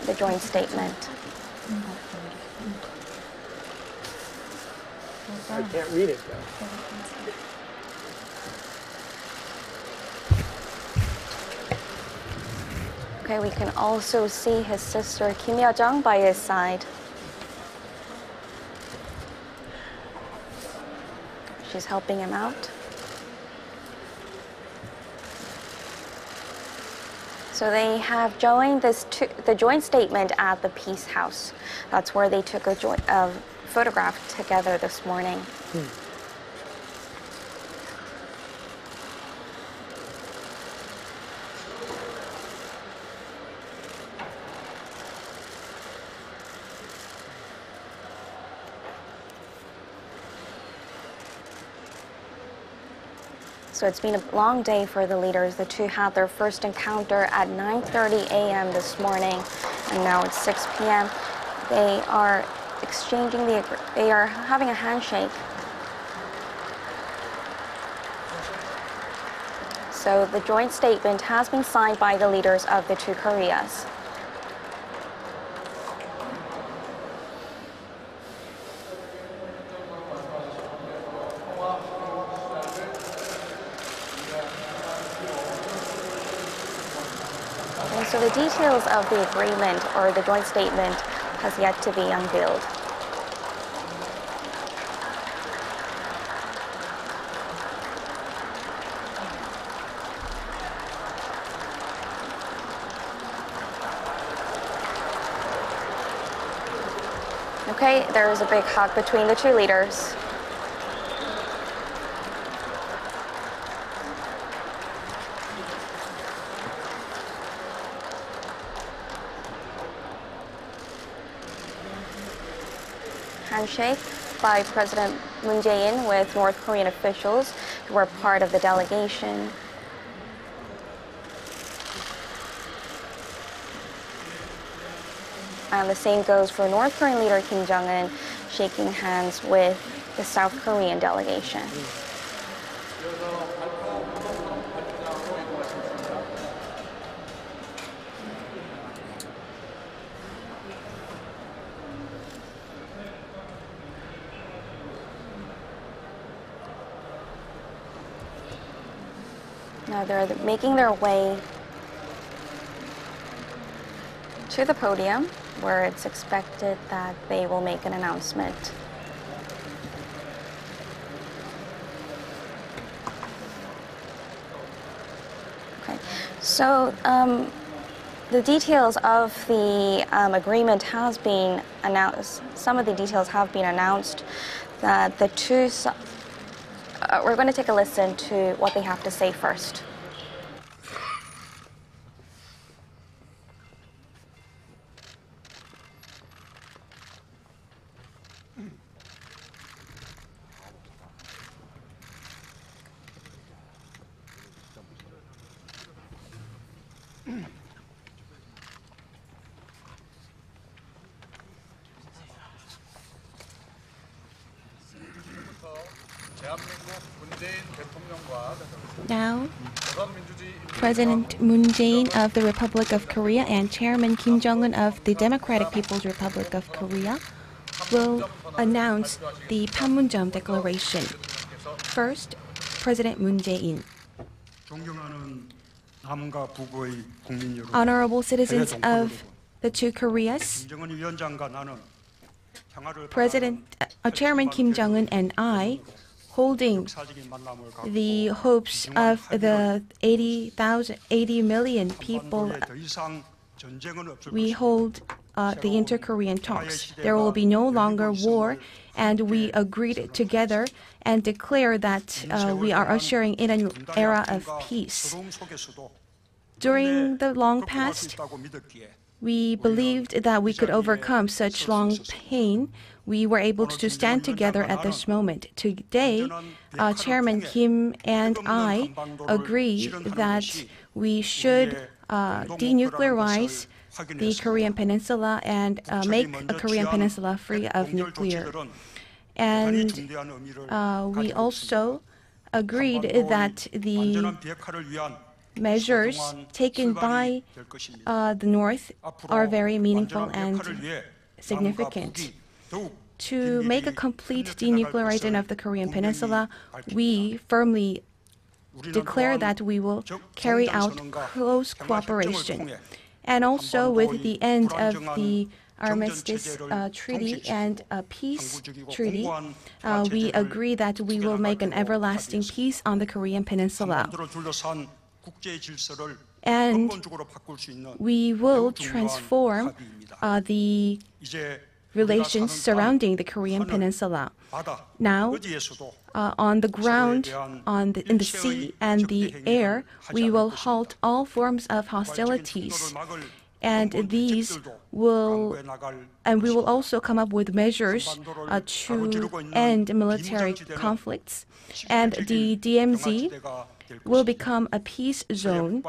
the joint statement. I can't read it, though. Okay, we can also see his sister Kim Yo-jong by his side. She's helping him out. So they have joined the joint statement at the Peace House. That's where they took a photograph together this morning. So it's been a long day for the leaders. The two had their first encounter at 9:30 a.m. this morning, and now it's 6 p.m. They are they are having a handshake. So the joint statement has been signed by the leaders of the two Koreas. And so the details of the agreement or the joint statement has yet to be unveiled. Okay, there is a big hug between the two leaders. Handshake by President Moon Jae-in with North Korean officials who were part of the delegation. And the same goes for North Korean leader Kim Jong-un shaking hands with the South Korean delegation. Now they're making their way to the podium where it's expected that they will make an announcement. Okay, so the details of the agreement has been announced. Some of the details have been announced. That the two. We're going to take a listen to what they have to say first. Now, President Moon Jae-in of the Republic of Korea and Chairman Kim Jong-un of the Democratic People's Republic of Korea will announce the Panmunjom Declaration. First, President Moon Jae-in. Honorable citizens of the two Koreas, Chairman Kim Jong-un and I, holding the hopes of the 80 million people, we hold the inter-Korean talks. There will be no longer war, and we agreed together and declare that we are ushering in an era of peace. During the long past, we believed that we could overcome such long pain. We were able to stand together at this moment. Today, Chairman Kim and I agree that we should denuclearize the Korean Peninsula and make a Korean Peninsula free of nuclear. And we also agreed that the measures taken by the North are very meaningful and significant. To make a complete denuclearization of the Korean Peninsula, we firmly declare that we will carry out close cooperation. And also with the end of the Armistice Treaty and a peace treaty, we agree that we will make an everlasting peace on the Korean Peninsula. And we will transform the relations surrounding the Korean Peninsula. Now, on the ground, in the sea and the air, we will halt all forms of hostilities And we will also come up with measures to end military conflicts. And the DMZ will become a peace zone.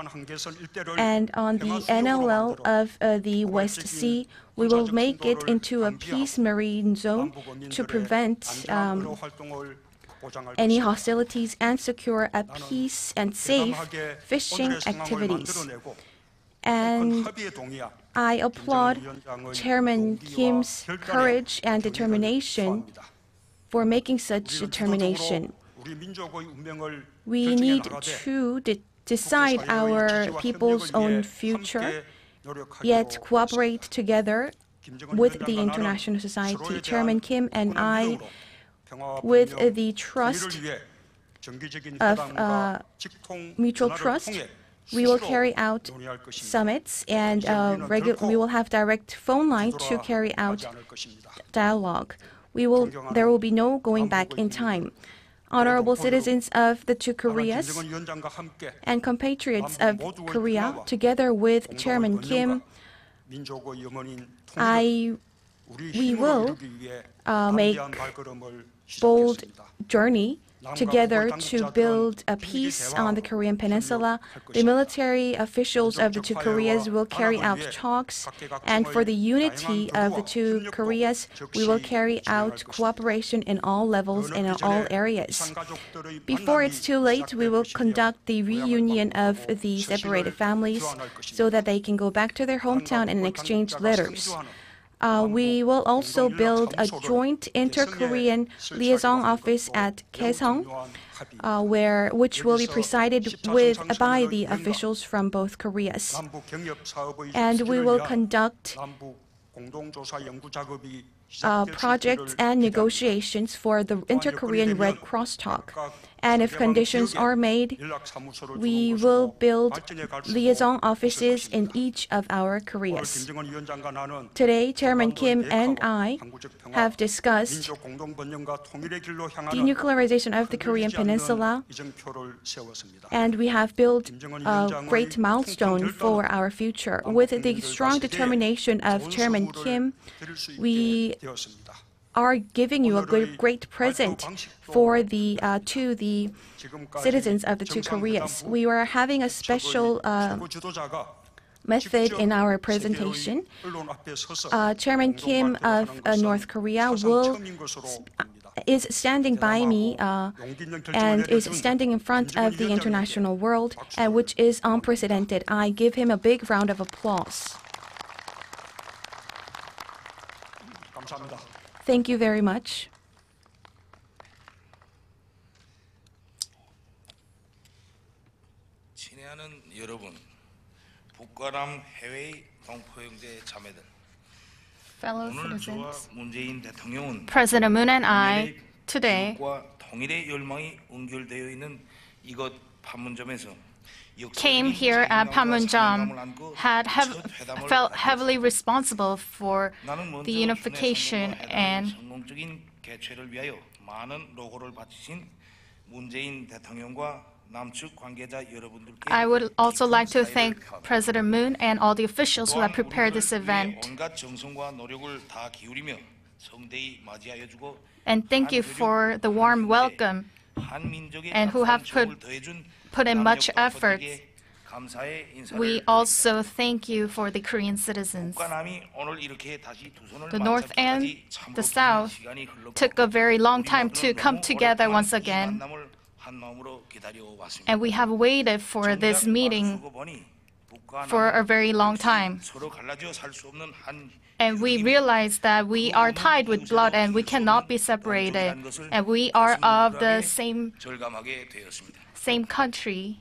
And on the NLL of the West Sea, we will make it into a peace marine zone to prevent any hostilities and secure a peace and safe fishing activities. And I applaud Chairman Kim's courage and determination for making such determination. We need to decide our people's own future, yet cooperate together with the international society. Chairman Kim and I, with the trust of mutual trust, we will carry out summits, and we will have direct phone line to carry out dialogue. There will be no going back in time. Honorable citizens of the two Koreas and compatriots of Korea, together with Chairman Kim, we will make bold journey together to build a peace on the Korean Peninsula. The military officials of the two Koreas will carry out talks, and for the unity of the two Koreas, we will carry out cooperation in all levels and in all areas. Before it's too late, we will conduct the reunion of the separated families so that they can go back to their hometown and exchange letters. We will also build a joint inter-Korean liaison office at Kaesong, which will be presided by the officials from both Koreas. And we will conduct projects and negotiations for the inter-Korean Red Cross talk. And if conditions are made, we will build liaison offices in each of our Koreas. Today, Chairman Kim and I have discussed denuclearization of the Korean Peninsula, and we have built a great milestone for our future. With the strong determination of Chairman Kim, we are giving you a great present to the citizens of the two Koreas. We are having a special method in our presentation. Chairman Kim of North Korea is standing by me and is standing in front of the international world, which is unprecedented. I give him a big round of applause. Thank you very much. 친애하는 여러분, 북과남 해외 동포 형제 자매들. Fellow citizens, 문재인 대통령은 President Moon and I today 통일의 열망이 응결되어 있는 이곳 판문점에서 came here at Panmunjom, felt heavily responsible for the unification, and 성공적인 개최를 위하여 많은 노고를 바치신 문재인 대통령과 남측 관계자 여러분들께 I would also like to thank President Moon and all the officials who have prepared this event. 온갖 정성과 노력을 다 기울이며 성대히 맞이하여 주고 And thank you for the warm welcome and who have put in much effort. We also thank you for the Korean citizens. The North and the South took a very long time to come together once again, and we have waited for this meeting for a very long time. And we realize that we are tied with blood and we cannot be separated, and we are of the same country.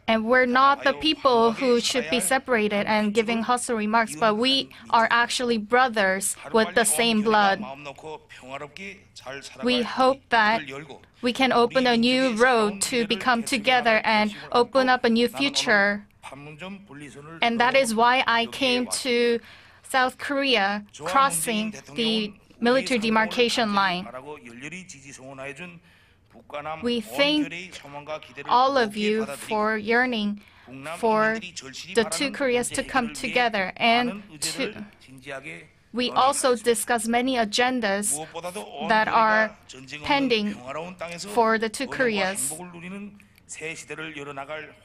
And we're not the people who should be separated and giving hostile remarks, but we are actually brothers with the same blood. We hope that we can open a new road to become together and open up a new future. And that is why I came to South Korea, crossing the military demarcation line. We thank all of you for yearning for the two Koreas to come together, and we also discuss many agendas that are pending for the two Koreas.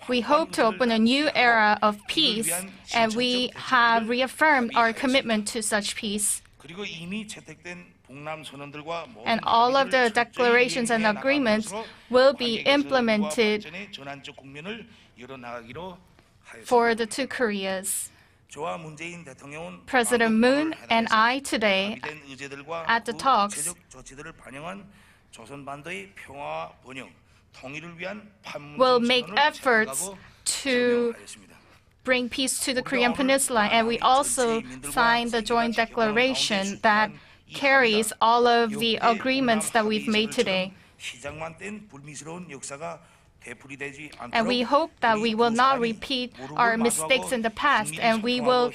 We hope to open a new era of peace, and we have reaffirmed our commitment to such peace. And all of the declarations and agreements will be implemented for the two Koreas. President Moon and I today at the talks will make efforts to bring peace to the Korean Peninsula, and we also signed the joint declaration that carries all of the agreements that we've made today. And we hope that we will not repeat our mistakes in the past, and we will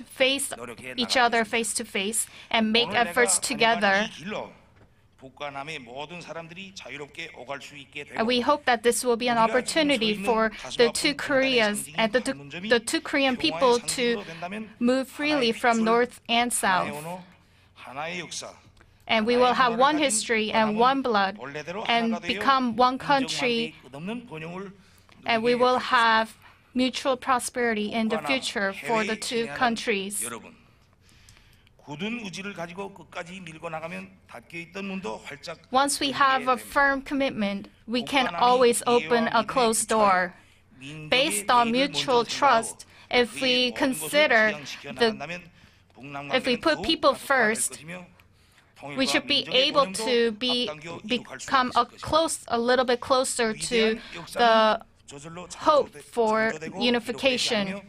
face each other face to face and make efforts together. And we hope that this will be an opportunity for the two Koreas and the two Korean people to move freely from north and south. And we will have one history and one blood and become one country, and we will have mutual prosperity in the future for the two countries. Once we have a firm commitment, we can always open a closed door. Based on mutual trust, if we put people first, we should be able to become a little bit closer to the hope for unification.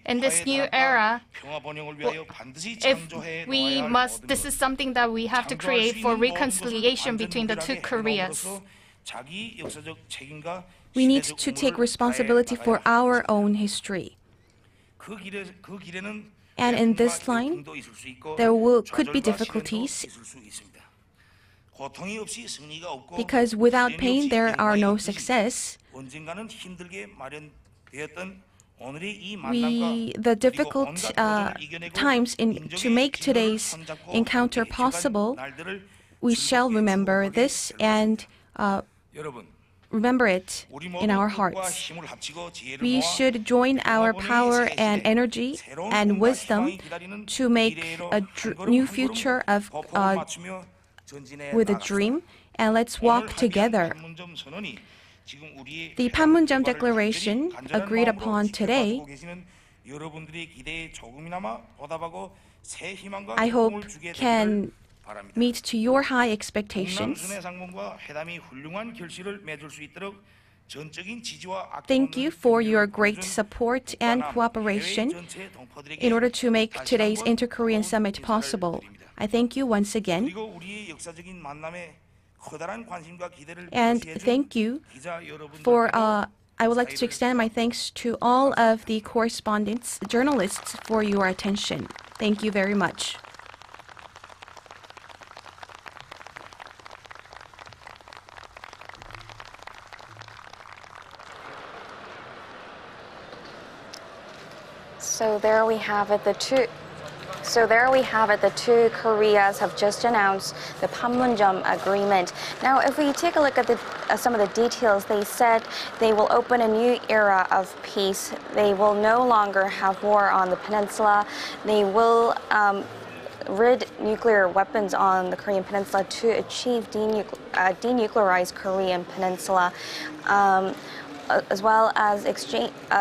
In this new era, this is something that we have to create for reconciliation between the two Koreas. We need to take responsibility for our own history. And in this line, there could be difficulties, because without pain, there are no success. The difficult times to make today's encounter possible, we shall remember this and remember it in our hearts. We should join our power and energy and wisdom to make a new future with a dream, and let's walk together. The Panmunjom Declaration agreed upon today, I hope can meet to your high expectations. Thank you for your great support and cooperation in order to make today's Inter-Korean Summit possible. I thank you once again. And thank you I would like to extend my thanks to all of the correspondents, journalists, for your attention. Thank you very much. So there we have it. The two Koreas have just announced the Panmunjom Agreement. Now, if we take a look at some of the details, they said they will open a new era of peace. They will no longer have war on the peninsula. They will rid nuclear weapons on the Korean peninsula to achieve denuclearized Korean peninsula. As well as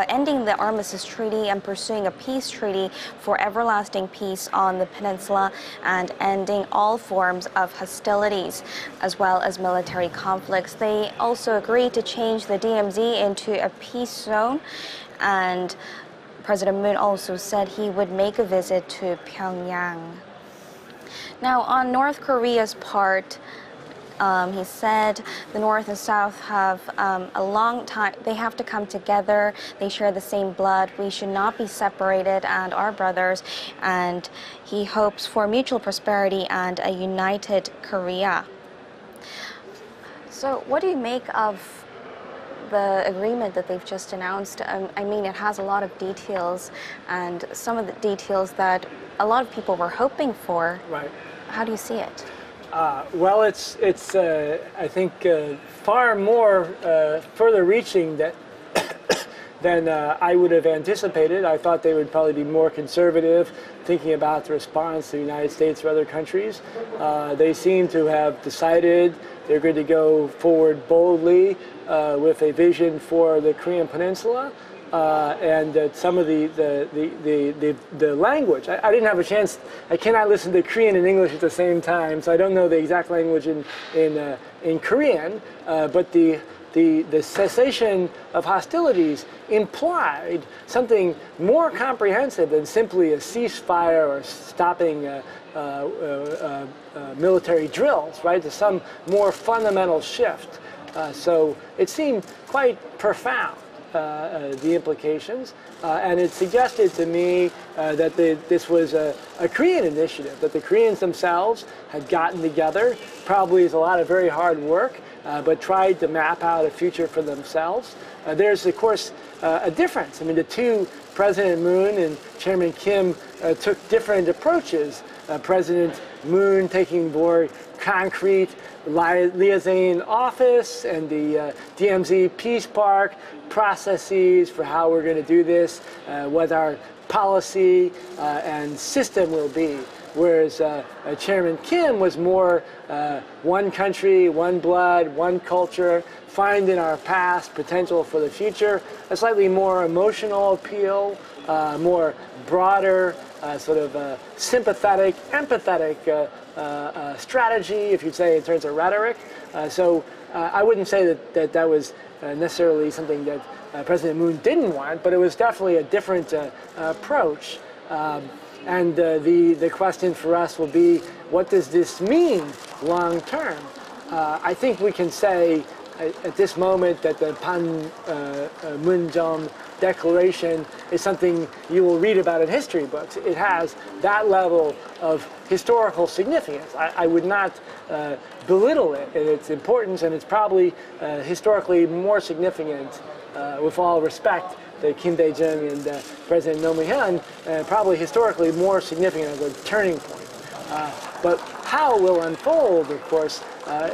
ending the armistice treaty and pursuing a peace treaty for everlasting peace on the peninsula, and ending all forms of hostilities as well as military conflicts. They also agreed to change the DMZ into a peace zone, and President Moon also said he would make a visit to Pyongyang. Now, on North Korea's part, He said the North and South have a long time, they have to come together, they share the same blood, we should not be separated and are brothers, and he hopes for mutual prosperity and a united Korea. So what do you make of the agreement that they've just announced? I mean, it has a lot of details, and some of the details that a lot of people were hoping for. Right. How do you see it? Well, it's I think far more further reaching than I would have anticipated. I thought they would probably be more conservative, thinking about the response to the United States or other countries. They seem to have decided they're going to go forward boldly with a vision for the Korean Peninsula. And some of the language. I didn't have a chance. I cannot listen to Korean and English at the same time, so I don't know the exact language in Korean. But the cessation of hostilities implied something more comprehensive than simply a ceasefire or stopping military drills. Right? There's some more fundamental shift. So it seemed quite profound. The implications, and it suggested to me that this was a Korean initiative, that the Koreans themselves had gotten together, probably is a lot of very hard work, but tried to map out a future for themselves. There's, of course, a difference. I mean, the two, President Moon and Chairman Kim, took different approaches. President Moon taking more concrete liaison office and the DMZ Peace Park processes for how we're going to do this, what our policy and system will be. Whereas Chairman Kim was more one country, one blood, one culture, find in our past potential for the future, a slightly more emotional appeal, more broader, sort of sympathetic, empathetic strategy, if you'd say, in terms of rhetoric. So I wouldn't say that was necessarily something that President Moon didn't want, but it was definitely a different approach. And the question for us will be, what does this mean long term? I think we can say at this moment that the Panmunjom Declaration is something you will read about in history books. It has that level of historical significance. I would not belittle it in its importance, and it's probably historically more significant, with all respect, to Kim Dae-jung and President Roh Moo-hyun, probably historically more significant as a turning point. But how it will unfold, of course,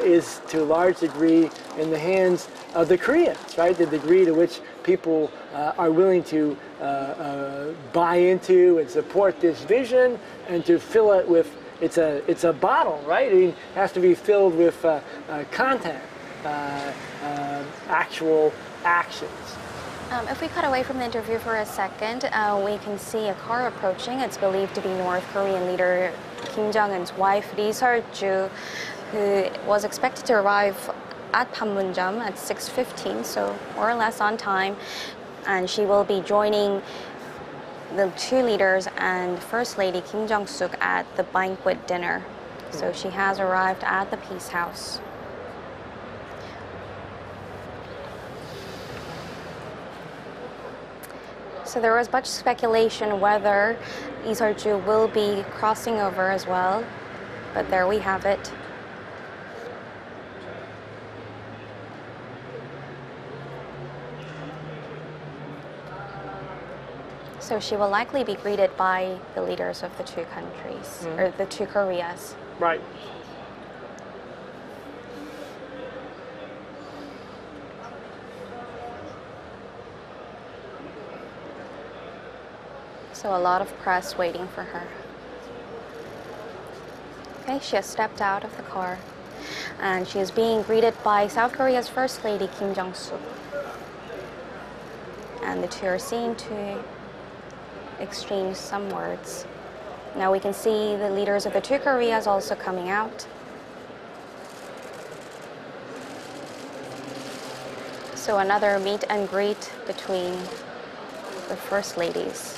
is to a large degree in the hands of the Koreans, right? The degree to which people are willing to buy into and support this vision and to fill it with, it's a bottle, right? I mean, it has to be filled with content, actual actions. If we cut away from the interview for a second, we can see a car approaching. It's believed to be North Korean leader Kim Jong-un's wife, Lee Seol-ju, who was expected to arrive at Panmunjom at 6:15, so more or less on time. And she will be joining the two leaders and First Lady Kim Jong-suk at the banquet dinner. So she has arrived at the Peace House. So there was much speculation whether Lee Seol-ju will be crossing over as well, but there we have it. So she will likely be greeted by the leaders of the two countries, or the two Koreas. Right. So a lot of press waiting for her. Okay, she has stepped out of the car, and she is being greeted by South Korea's First Lady Kim Jong-suk. And the two are seen to exchange some words. Now we can see the leaders of the two Koreas also coming out. So another meet and greet between the First Ladies.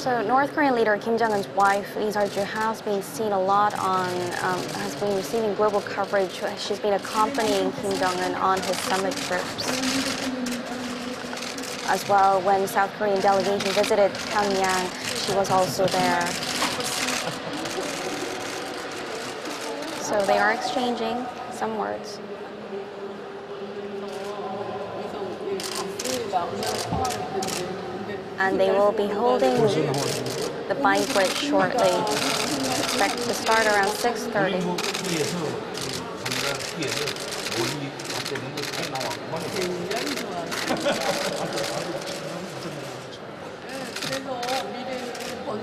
So North Korean leader Kim Jong-un's wife, Lee Seo-ju, has been seen a lot on, has been receiving global coverage. She's been accompanying Kim Jong-un on his summit trips. As well, when South Korean delegation visited Pyongyang, she was also there. So they are exchanging some words. And they will be holding the banquet shortly. Expected to start around 6:30.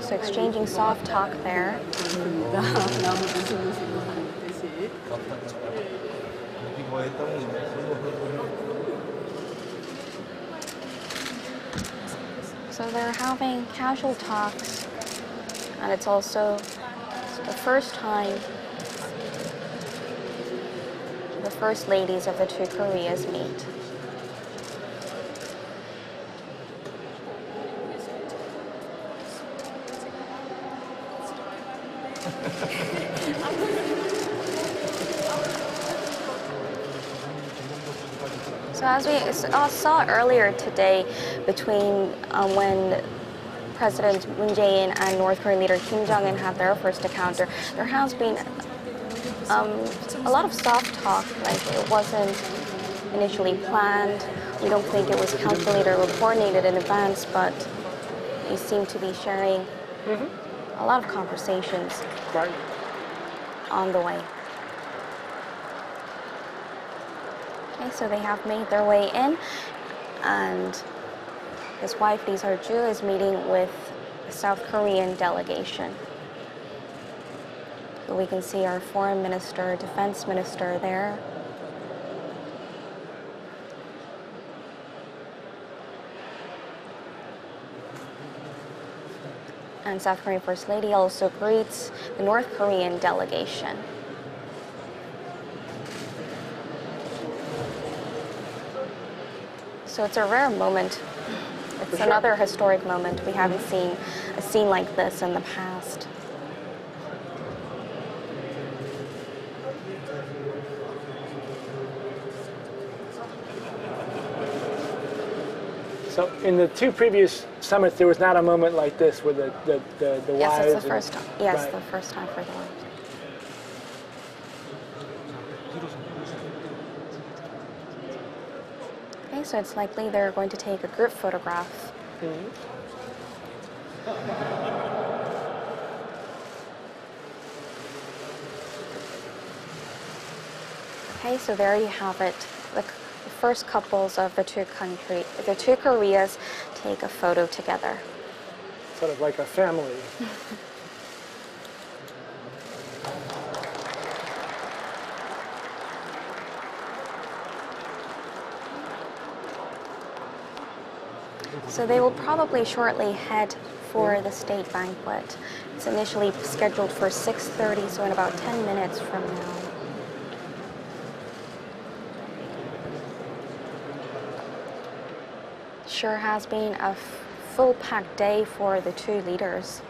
So exchanging soft talk there. So they're having casual talks, and it's also the first time the first ladies of the two Koreas meet. So as we saw earlier today, between when President Moon Jae-in and North Korean leader Kim Jong-un had their first encounter, there has been a lot of soft talk. Like, it wasn't initially planned. We don't think it was calculated or coordinated in advance, but they seem to be sharing a lot of conversations on the way. Okay, so they have made their way in, and his wife, Lee Seo-ju, is meeting with the South Korean delegation. So we can see our foreign minister, defense minister there. And South Korean First Lady also greets the North Korean delegation. So it's a rare moment. It's another historic moment. We haven't seen a scene like this in the past. So in the two previous summits, there was not a moment like this where the wives... Yes, it's the first time. Yes, the first time for the wives. Okay, so it's likely they're going to take a group photograph. Okay, so there you have it. The first couples of the two Koreas take a photo together. Sort of like a family. So they will probably shortly head for the state banquet. It's initially scheduled for 6:30, so in about 10 minutes from now. Sure has been a full-packed day for the two leaders.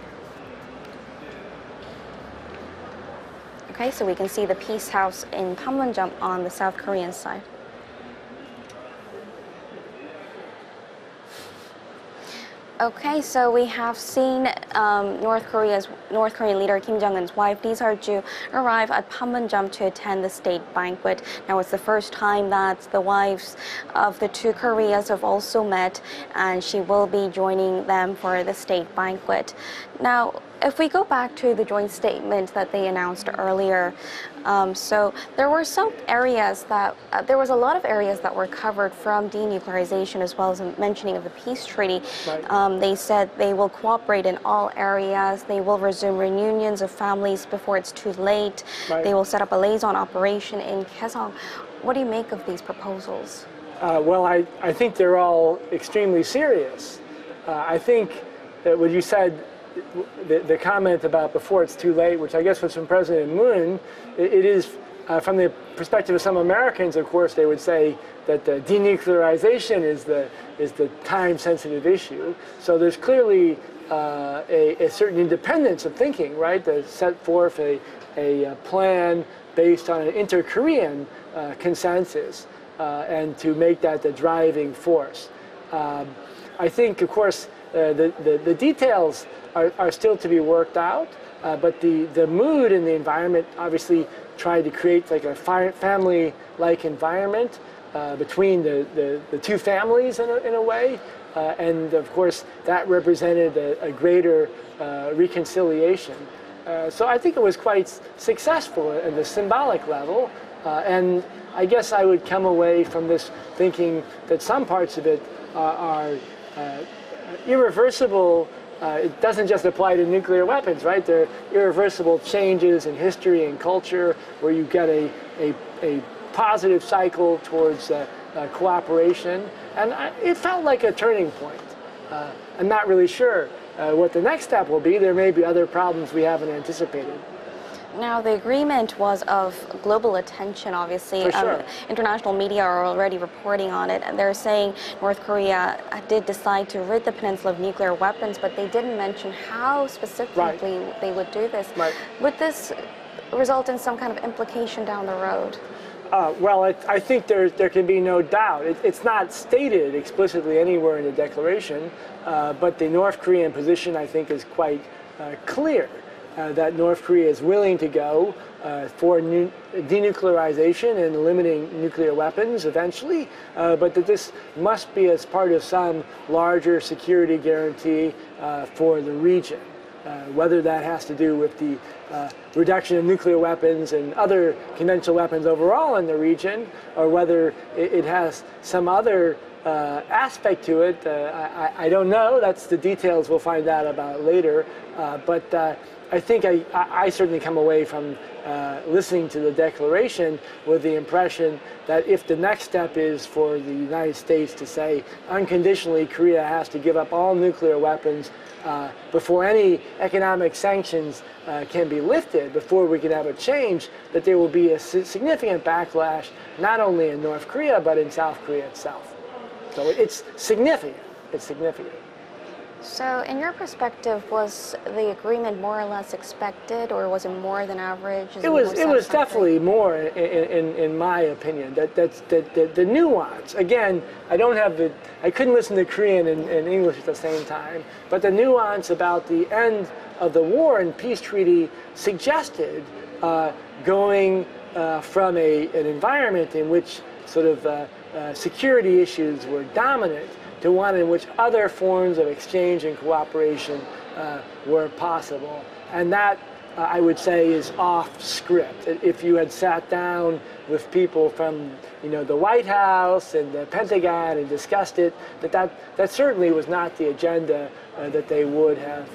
Okay, so we can see the Peace House in Panmunjom on the South Korean side. Okay, so we have seen North Korean leader Kim Jong-un's wife, Lee Seo-ju, arrive at Panmunjom to attend the state banquet. Now, it's the first time that the wives of the two Koreas have also met, and she will be joining them for the state banquet. Now, if we go back to the joint statement that they announced earlier, so there were some areas that, there was a lot of areas that were covered from denuclearization as well as a mentioning of the peace treaty. They said they will cooperate in all areas. They will resume reunions of families before it's too late. They will set up a liaison operation in Kaesong. What do you make of these proposals? Well, I think they're all extremely serious. I think that what you said, the comment about before it's too late, which I guess was from President Moon, it is From the perspective of some Americans, of course, they would say that denuclearization is the time-sensitive issue. So there's clearly a certain independence of thinking, right? To set forth a plan based on an inter-Korean consensus and to make that the driving force. I think, of course, the details are still to be worked out, but the mood and the environment obviously tried to create like a family-like environment between the two families in a way. And of course, that represented a greater reconciliation. So I think it was quite successful at the symbolic level. And I guess I would come away from this thinking that some parts of it are irreversible. It doesn't just apply to nuclear weapons, right? They're irreversible changes in history and culture where you get a positive cycle towards cooperation. And it felt like a turning point. I'm not really sure what the next step will be. There may be other problems we haven't anticipated. Now, the agreement was of global attention, obviously. For sure. International media are already reporting on it. And they're saying North Korea did decide to rid the peninsula of nuclear weapons, but they didn't mention how specifically they would do this. Right. Would this result in some kind of implication down the road? Well, I think there can be no doubt. It's not stated explicitly anywhere in the declaration, but the North Korean position, I think, is quite clear. That North Korea is willing to go for denuclearization and limiting nuclear weapons eventually, but that this must be as part of some larger security guarantee for the region. Whether that has to do with the reduction of nuclear weapons and other conventional weapons overall in the region, or whether it has some other aspect to it, I don't know. That's the details we'll find out about later. But I think I certainly come away from listening to the declaration with the impression that if the next step is for the United States to say unconditionally Korea has to give up all nuclear weapons before any economic sanctions can be lifted, before we can have a change, that there will be a significant backlash not only in North Korea but in South Korea itself. So it's significant. It's significant. So, in your perspective, was the agreement more or less expected, or was it more than average? It was definitely more, in my opinion. That's the nuance. Again, I couldn't listen to Korean and English at the same time. But the nuance about the end of the war and peace treaty suggested going from an environment in which sort of security issues were dominant to one in which other forms of exchange and cooperation were possible. And that, I would say, is off script. If you had sat down with people from the White House and the Pentagon and discussed it, that certainly was not the agenda that they would have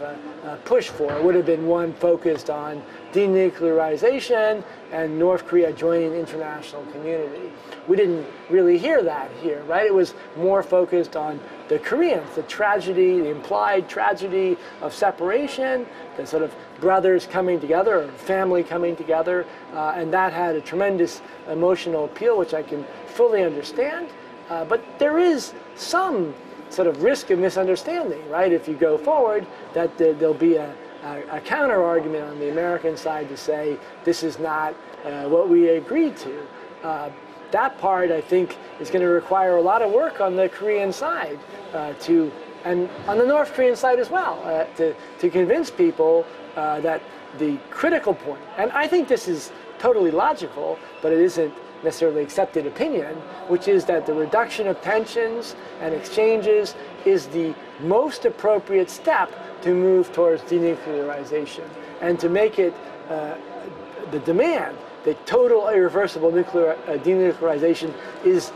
pushed for. It would have been one focused on denuclearization and North Korea joining the international community. We didn't really hear that here, right? It was more focused on the Koreans, the tragedy, the implied tragedy of separation, the sort of brothers coming together, or family coming together, and that had a tremendous emotional appeal, which I can fully understand. But there is some sort of risk of misunderstanding, right? If you go forward, that there'll be a counter argument on the American side to say this is not what we agreed to. That part, I think, is going to require a lot of work on the Korean side and on the North Korean side as well, to convince people that the critical point, and I think this is totally logical, but it isn't necessarily accepted opinion, which is that the reduction of tensions and exchanges is the most appropriate step to move towards denuclearization, and to make it the demand that total irreversible denuclearization is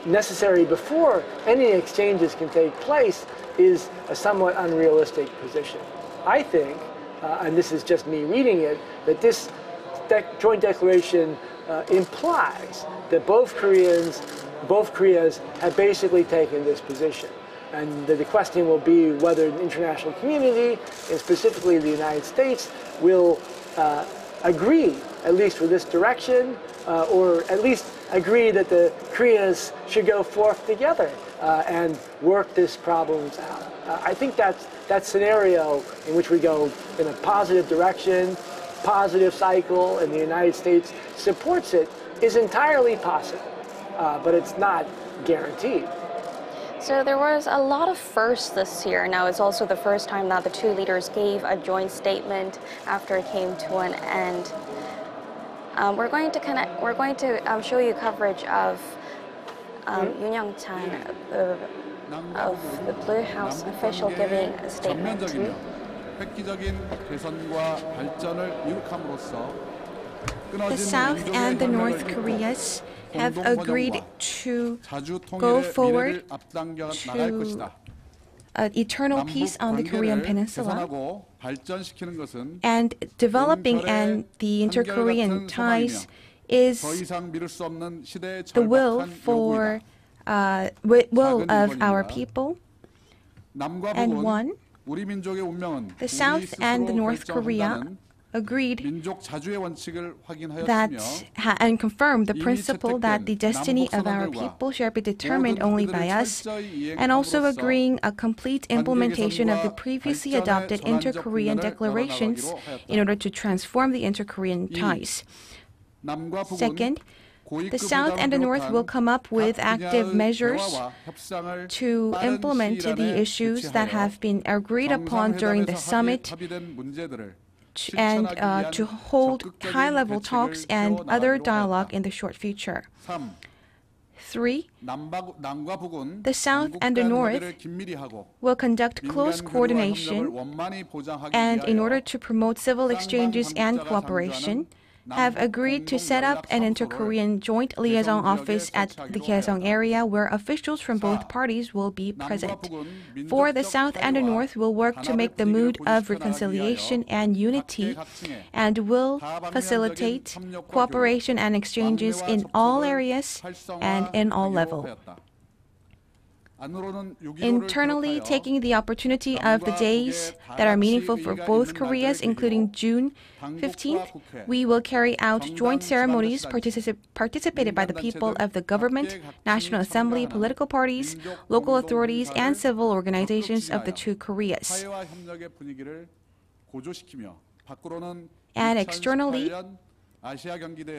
necessary before any exchanges can take place is a somewhat unrealistic position. I think, and this is just me reading it, that this joint declaration implies that both Koreas have basically taken this position. And the question will be whether the international community, and specifically the United States, will agree, at least with this direction, or at least agree that the Koreas should go forth together and work these problems out. I think that scenario in which we go in a positive direction, positive cycle, and the United States supports it is entirely possible, but it's not guaranteed. So there was a lot of firsts this year. Now it's also the first time that the two leaders gave a joint statement after it came to an end. We're going to show you coverage of Yoon Young-chan of the Blue House official giving a statement too. The South and the North Koreas have agreed to go forward to eternal peace on the Korean Peninsula, and developing the inter-Korean ties is the will of our people. And one, the South and the North Korea agreed that and confirmed the principle that the destiny of our people shall be determined only by us, and also agreeing a complete implementation of the previously adopted inter-Korean declarations in order to transform the inter-Korean ties. Second, the South and the North will come up with active measures to implement the issues that have been agreed upon during the summit, and to hold high-level talks and other dialogue in the short future. 3. The South and the North will conduct close coordination, and in order to promote civil exchanges and cooperation, have agreed to set up an inter-Korean joint liaison office at the Kaesong area where officials from both parties will be present. 4. The South and the North will work to make the mood of reconciliation and unity, and will facilitate cooperation and exchanges in all areas and in all levels. Internally, taking the opportunity of the days that are meaningful for both Koreas, including June 15th, we will carry out joint ceremonies participated by the people of the government, National Assembly, political parties, local authorities, and civil organizations of the two Koreas. And externally,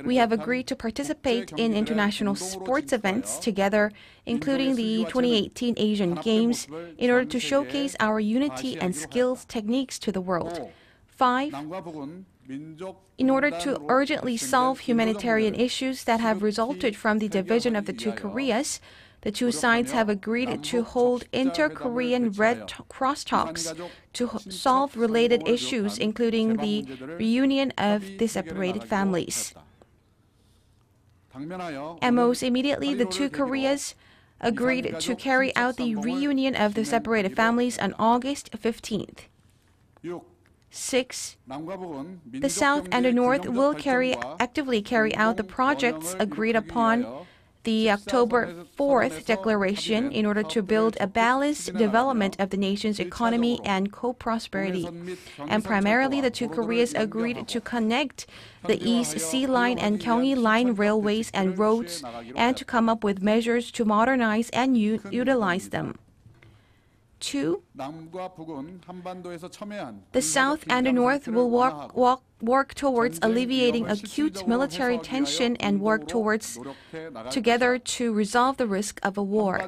we have agreed to participate in international sports events together, including the 2018 Asian Games, in order to showcase our unity and skills techniques to the world. 5. In order to urgently solve humanitarian issues that have resulted from the division of the two Koreas, the two sides have agreed to hold inter-Korean Red Cross talks to solve related issues, including the reunion of the separated families. And most immediately, the two Koreas agreed to carry out the reunion of the separated families on August 15th. 6. The South and the North will actively carry out the projects agreed upon the October 4th declaration in order to build a balanced development of the nation's economy and co-prosperity. And primarily, the two Koreas agreed to connect the East Sea Line and Gyeonggi Line railways and roads, and to come up with measures to modernize and utilize them. 2. The South and the North will work towards alleviating acute military tension and work together to resolve the risk of a war.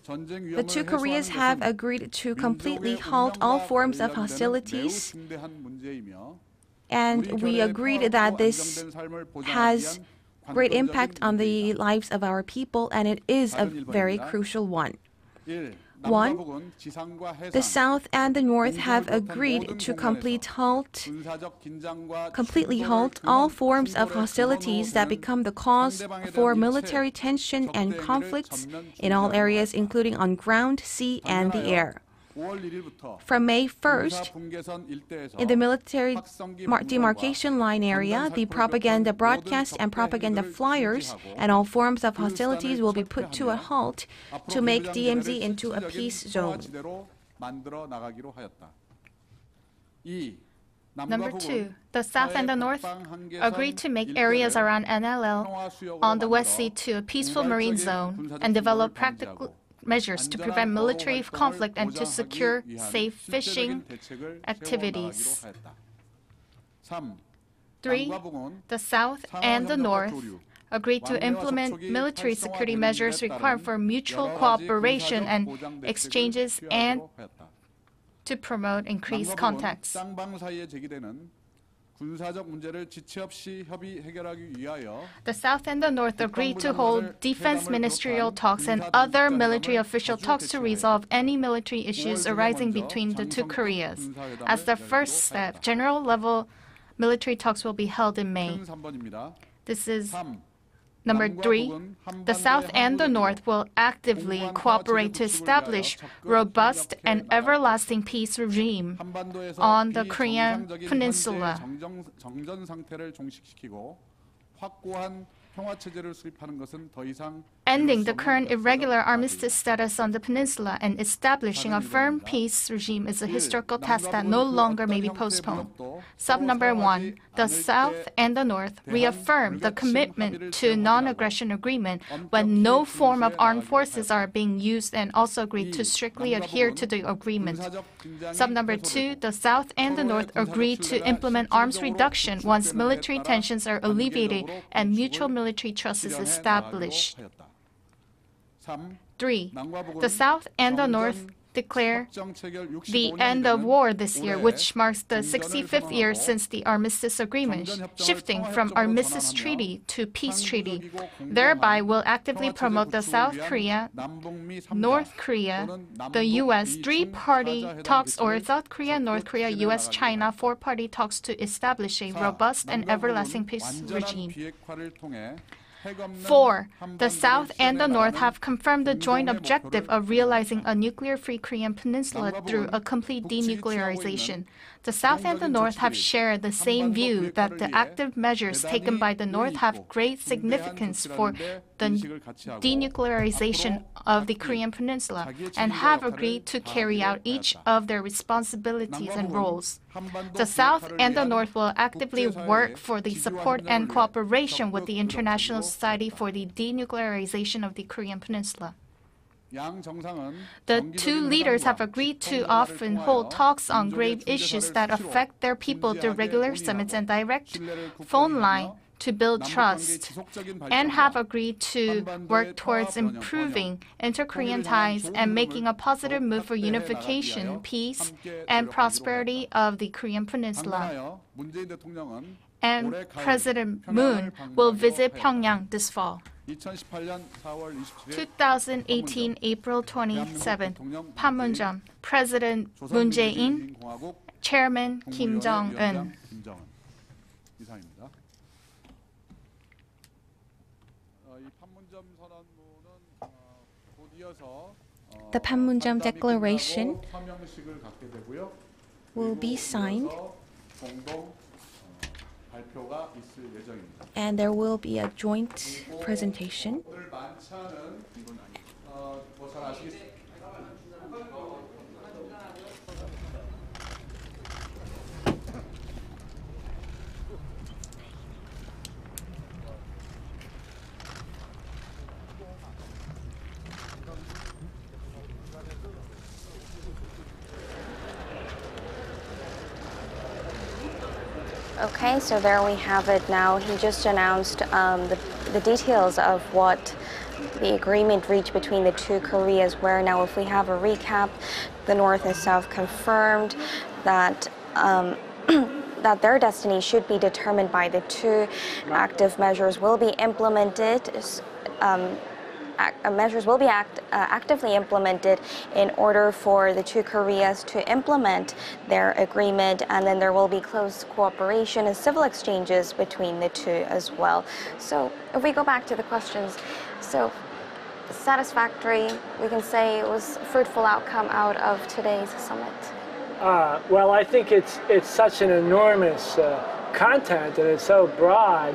The two Koreas have agreed to completely halt all forms of hostilities, and we agreed that this has great impact on the lives of our people, and it is a very crucial one. 1. The South and the North have agreed to completely halt all forms of hostilities that become the cause for military tension and conflicts in all areas, including on ground, sea, and the air. From May 1st, in the military demarcation line area, the propaganda broadcast and propaganda flyers and all forms of hostilities will be put to a halt to make DMZ into a peace zone. Number 2, the South and the North agreed to make areas around NLL on the West Sea to a peaceful marine zone and develop practical measures to prevent military conflict and to secure safe fishing activities. 3, the South and the North agreed to implement military security measures required for mutual cooperation and exchanges and to promote increased contacts. The South and the North agreed to hold defense ministerial talks and other military official talks to resolve any military issues arising between the two Koreas. As the first step, general-level military talks will be held in May. This is Number 3, the South and the North will actively cooperate to establish robust and everlasting peace regime on the Korean Peninsula. Ending the current irregular armistice status on the peninsula and establishing a firm peace regime is a historical task that no longer may be postponed. Sub number 1, the South and the North reaffirm the commitment to non-aggression agreement when no form of armed forces are being used and also agreed to strictly adhere to the agreement. Sub number 2, the South and the North agreed to implement arms reduction once military tensions are alleviated and mutual military trust is established. 3, the South and the North declare the end of war this year, which marks the 65th year since the armistice agreement, shifting from armistice treaty to peace treaty. Thereby will actively promote the South Korea, North Korea, the U.S. three-party talks or South Korea, North Korea, U.S., China four-party talks to establish a robust and everlasting peace regime. 4, the South and the North have confirmed the joint objective of realizing a nuclear-free Korean peninsula through a complete denuclearization. The South and the North have shared the same view that the active measures taken by the North have great significance for the denuclearization of the Korean peninsula and have agreed to carry out each of their responsibilities and roles. The South and the North will actively work for the support and cooperation with the International Society for the Denuclearization of the Korean Peninsula. The two leaders have agreed to often hold talks on grave issues that affect their people through regular summits and direct phone line to build trust, and have agreed to work towards improving inter-Korean ties and making a positive move for unification, peace, and prosperity of the Korean Peninsula. And President Moon will visit Pyongyang this fall. 2018 April 27, Panmunjom, President Moon Jae-in, Chairman Kim Jong-un. The Panmunjom Declaration will be signed, and there will be a joint presentation. Okay, so there we have it now. He just announced the details of what the agreement reached between the two Koreas, where now if we have a recap, the North and South confirmed that that their destiny should be determined by the two. Active measures will be implemented. Measures will be actively implemented in order for the two Koreas to implement their agreement, and then there will be close cooperation and civil exchanges between the two as well. So if we go back to the questions, so satisfactory, we can say it was a fruitful outcome out of today's summit. Well, I think it's such an enormous content, and it's so broad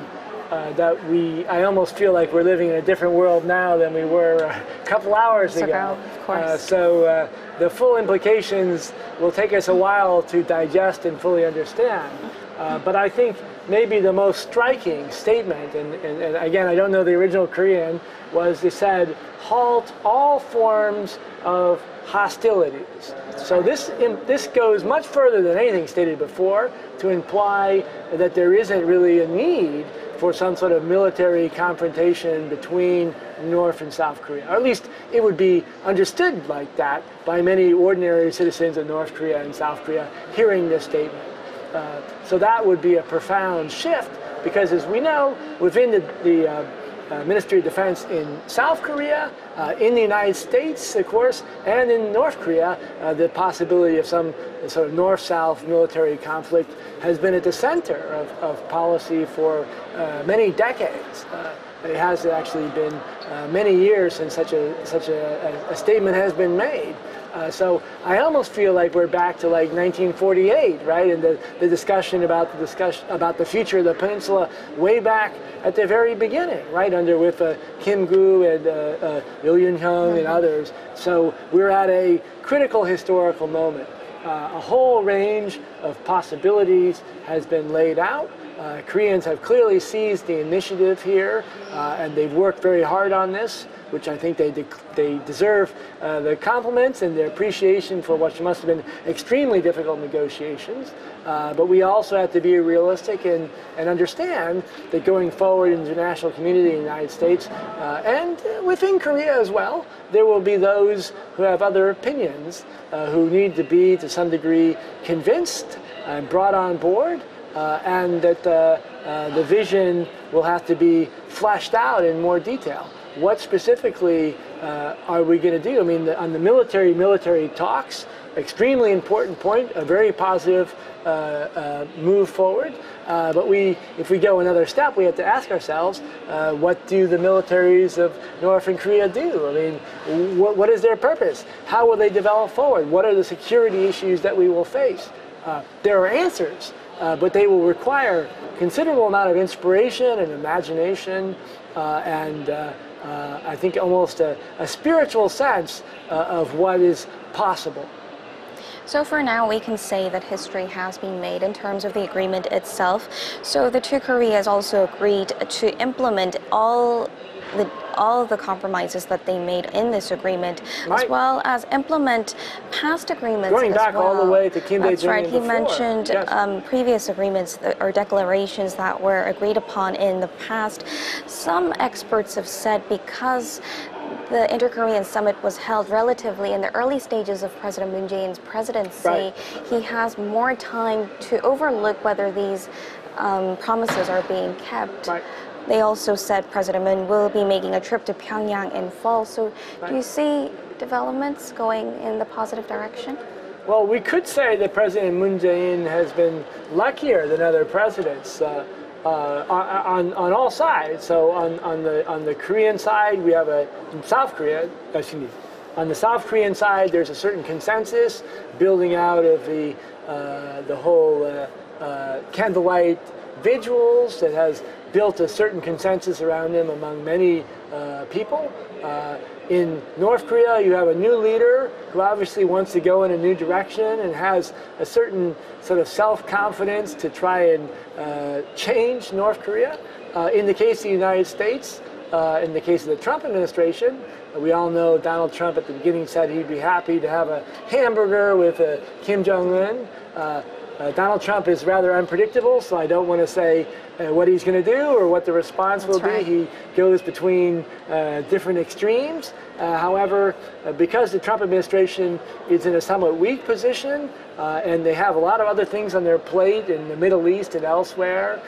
I almost feel like we're living in a different world now than we were a couple hours ago. Of course. So the full implications will take us a while to digest and fully understand. But I think maybe the most striking statement, and again, I don't know the original Korean, was they said, halt all forms of hostilities. So this goes much further than anything stated before to imply that there isn't really a need for some sort of military confrontation between North and South Korea. Or at least it would be understood like that by many ordinary citizens of North Korea and South Korea hearing this statement. So that would be a profound shift because, as we know, within the Ministry of Defense in South Korea, in the United States, of course, and in North Korea, the possibility of some sort of North-South military conflict has been at the center of policy for many decades. It has actually been many years since such a statement has been made. So I almost feel like we're back to like 1948, right? And the discussion about the future of the peninsula way back at the very beginning, right? With Kim Gu and Yo Yun-hyung and others. So we're at a critical historical moment. A whole range of possibilities has been laid out. Koreans have clearly seized the initiative here, and they've worked very hard on this, which I think they deserve the compliments and their appreciation for what must have been extremely difficult negotiations. But we also have to be realistic and understand that going forward in the international community in the United States and within Korea as well, there will be those who have other opinions, who need to be, to some degree, convinced and brought on board. And that the vision will have to be fleshed out in more detail. What specifically are we going to do? I mean, on the military talks, extremely important point, a very positive move forward. But if we go another step, we have to ask ourselves, what do the militaries of North and Korea do? I mean, what is their purpose? How will they develop forward? What are the security issues that we will face? There are answers. But they will require considerable amount of inspiration and imagination and I think almost a spiritual sense of what is possible. So for now, we can say that history has been made in terms of the agreement itself. So the two Koreas also agreed to implement all the compromises that they made in this agreement, as well as implement past agreements. Going back all the way to Kim Dae-jung. That's right. He mentioned previous agreements or declarations that were agreed upon in the past. Some experts have said because the Inter-Korean Summit was held relatively in the early stages of President Moon Jae-in's presidency, he has more time to overlook whether these promises are being kept. They also said President Moon will be making a trip to Pyongyang in fall. So do you see developments going in the positive direction? Well, we could say that President Moon Jae-in has been luckier than other presidents on all sides. So on the Korean side, we have South Korea, excuse me. On the South Korean side, there's a certain consensus building out of the whole candlelight vigils that has built a certain consensus around him among many people. In North Korea, you have a new leader who obviously wants to go in a new direction and has a certain sort of self-confidence to try and change North Korea. In the case of the United States, in the case of the Trump administration, we all know Donald Trump at the beginning said he'd be happy to have a hamburger with Kim Jong-un. Donald Trump is rather unpredictable, so I don't want to say what he's going to do or what the response will be. He goes between different extremes. However, because the Trump administration is in a somewhat weak position and they have a lot of other things on their plate in the Middle East and elsewhere,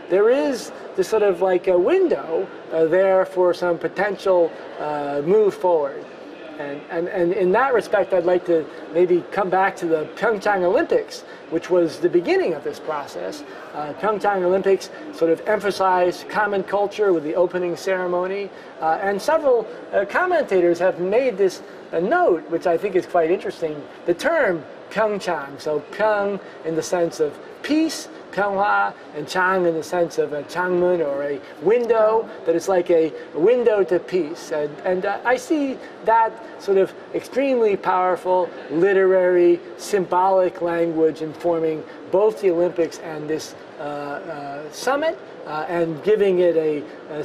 there is this sort of like a window there for some potential move forward. And in that respect, I'd like to maybe come back to the Pyeongchang Olympics, which was the beginning of this process. Pyeongchang Olympics sort of emphasized common culture with the opening ceremony. And several commentators have made this note, which I think is quite interesting, the term Pyeongchang. So Pyeong in the sense of peace, Pyeonghwa, and Chang in the sense of a Changmun or a window, that it's like a window to peace. And I see that sort of extremely powerful literary, symbolic language informing both the Olympics and this summit, and giving it a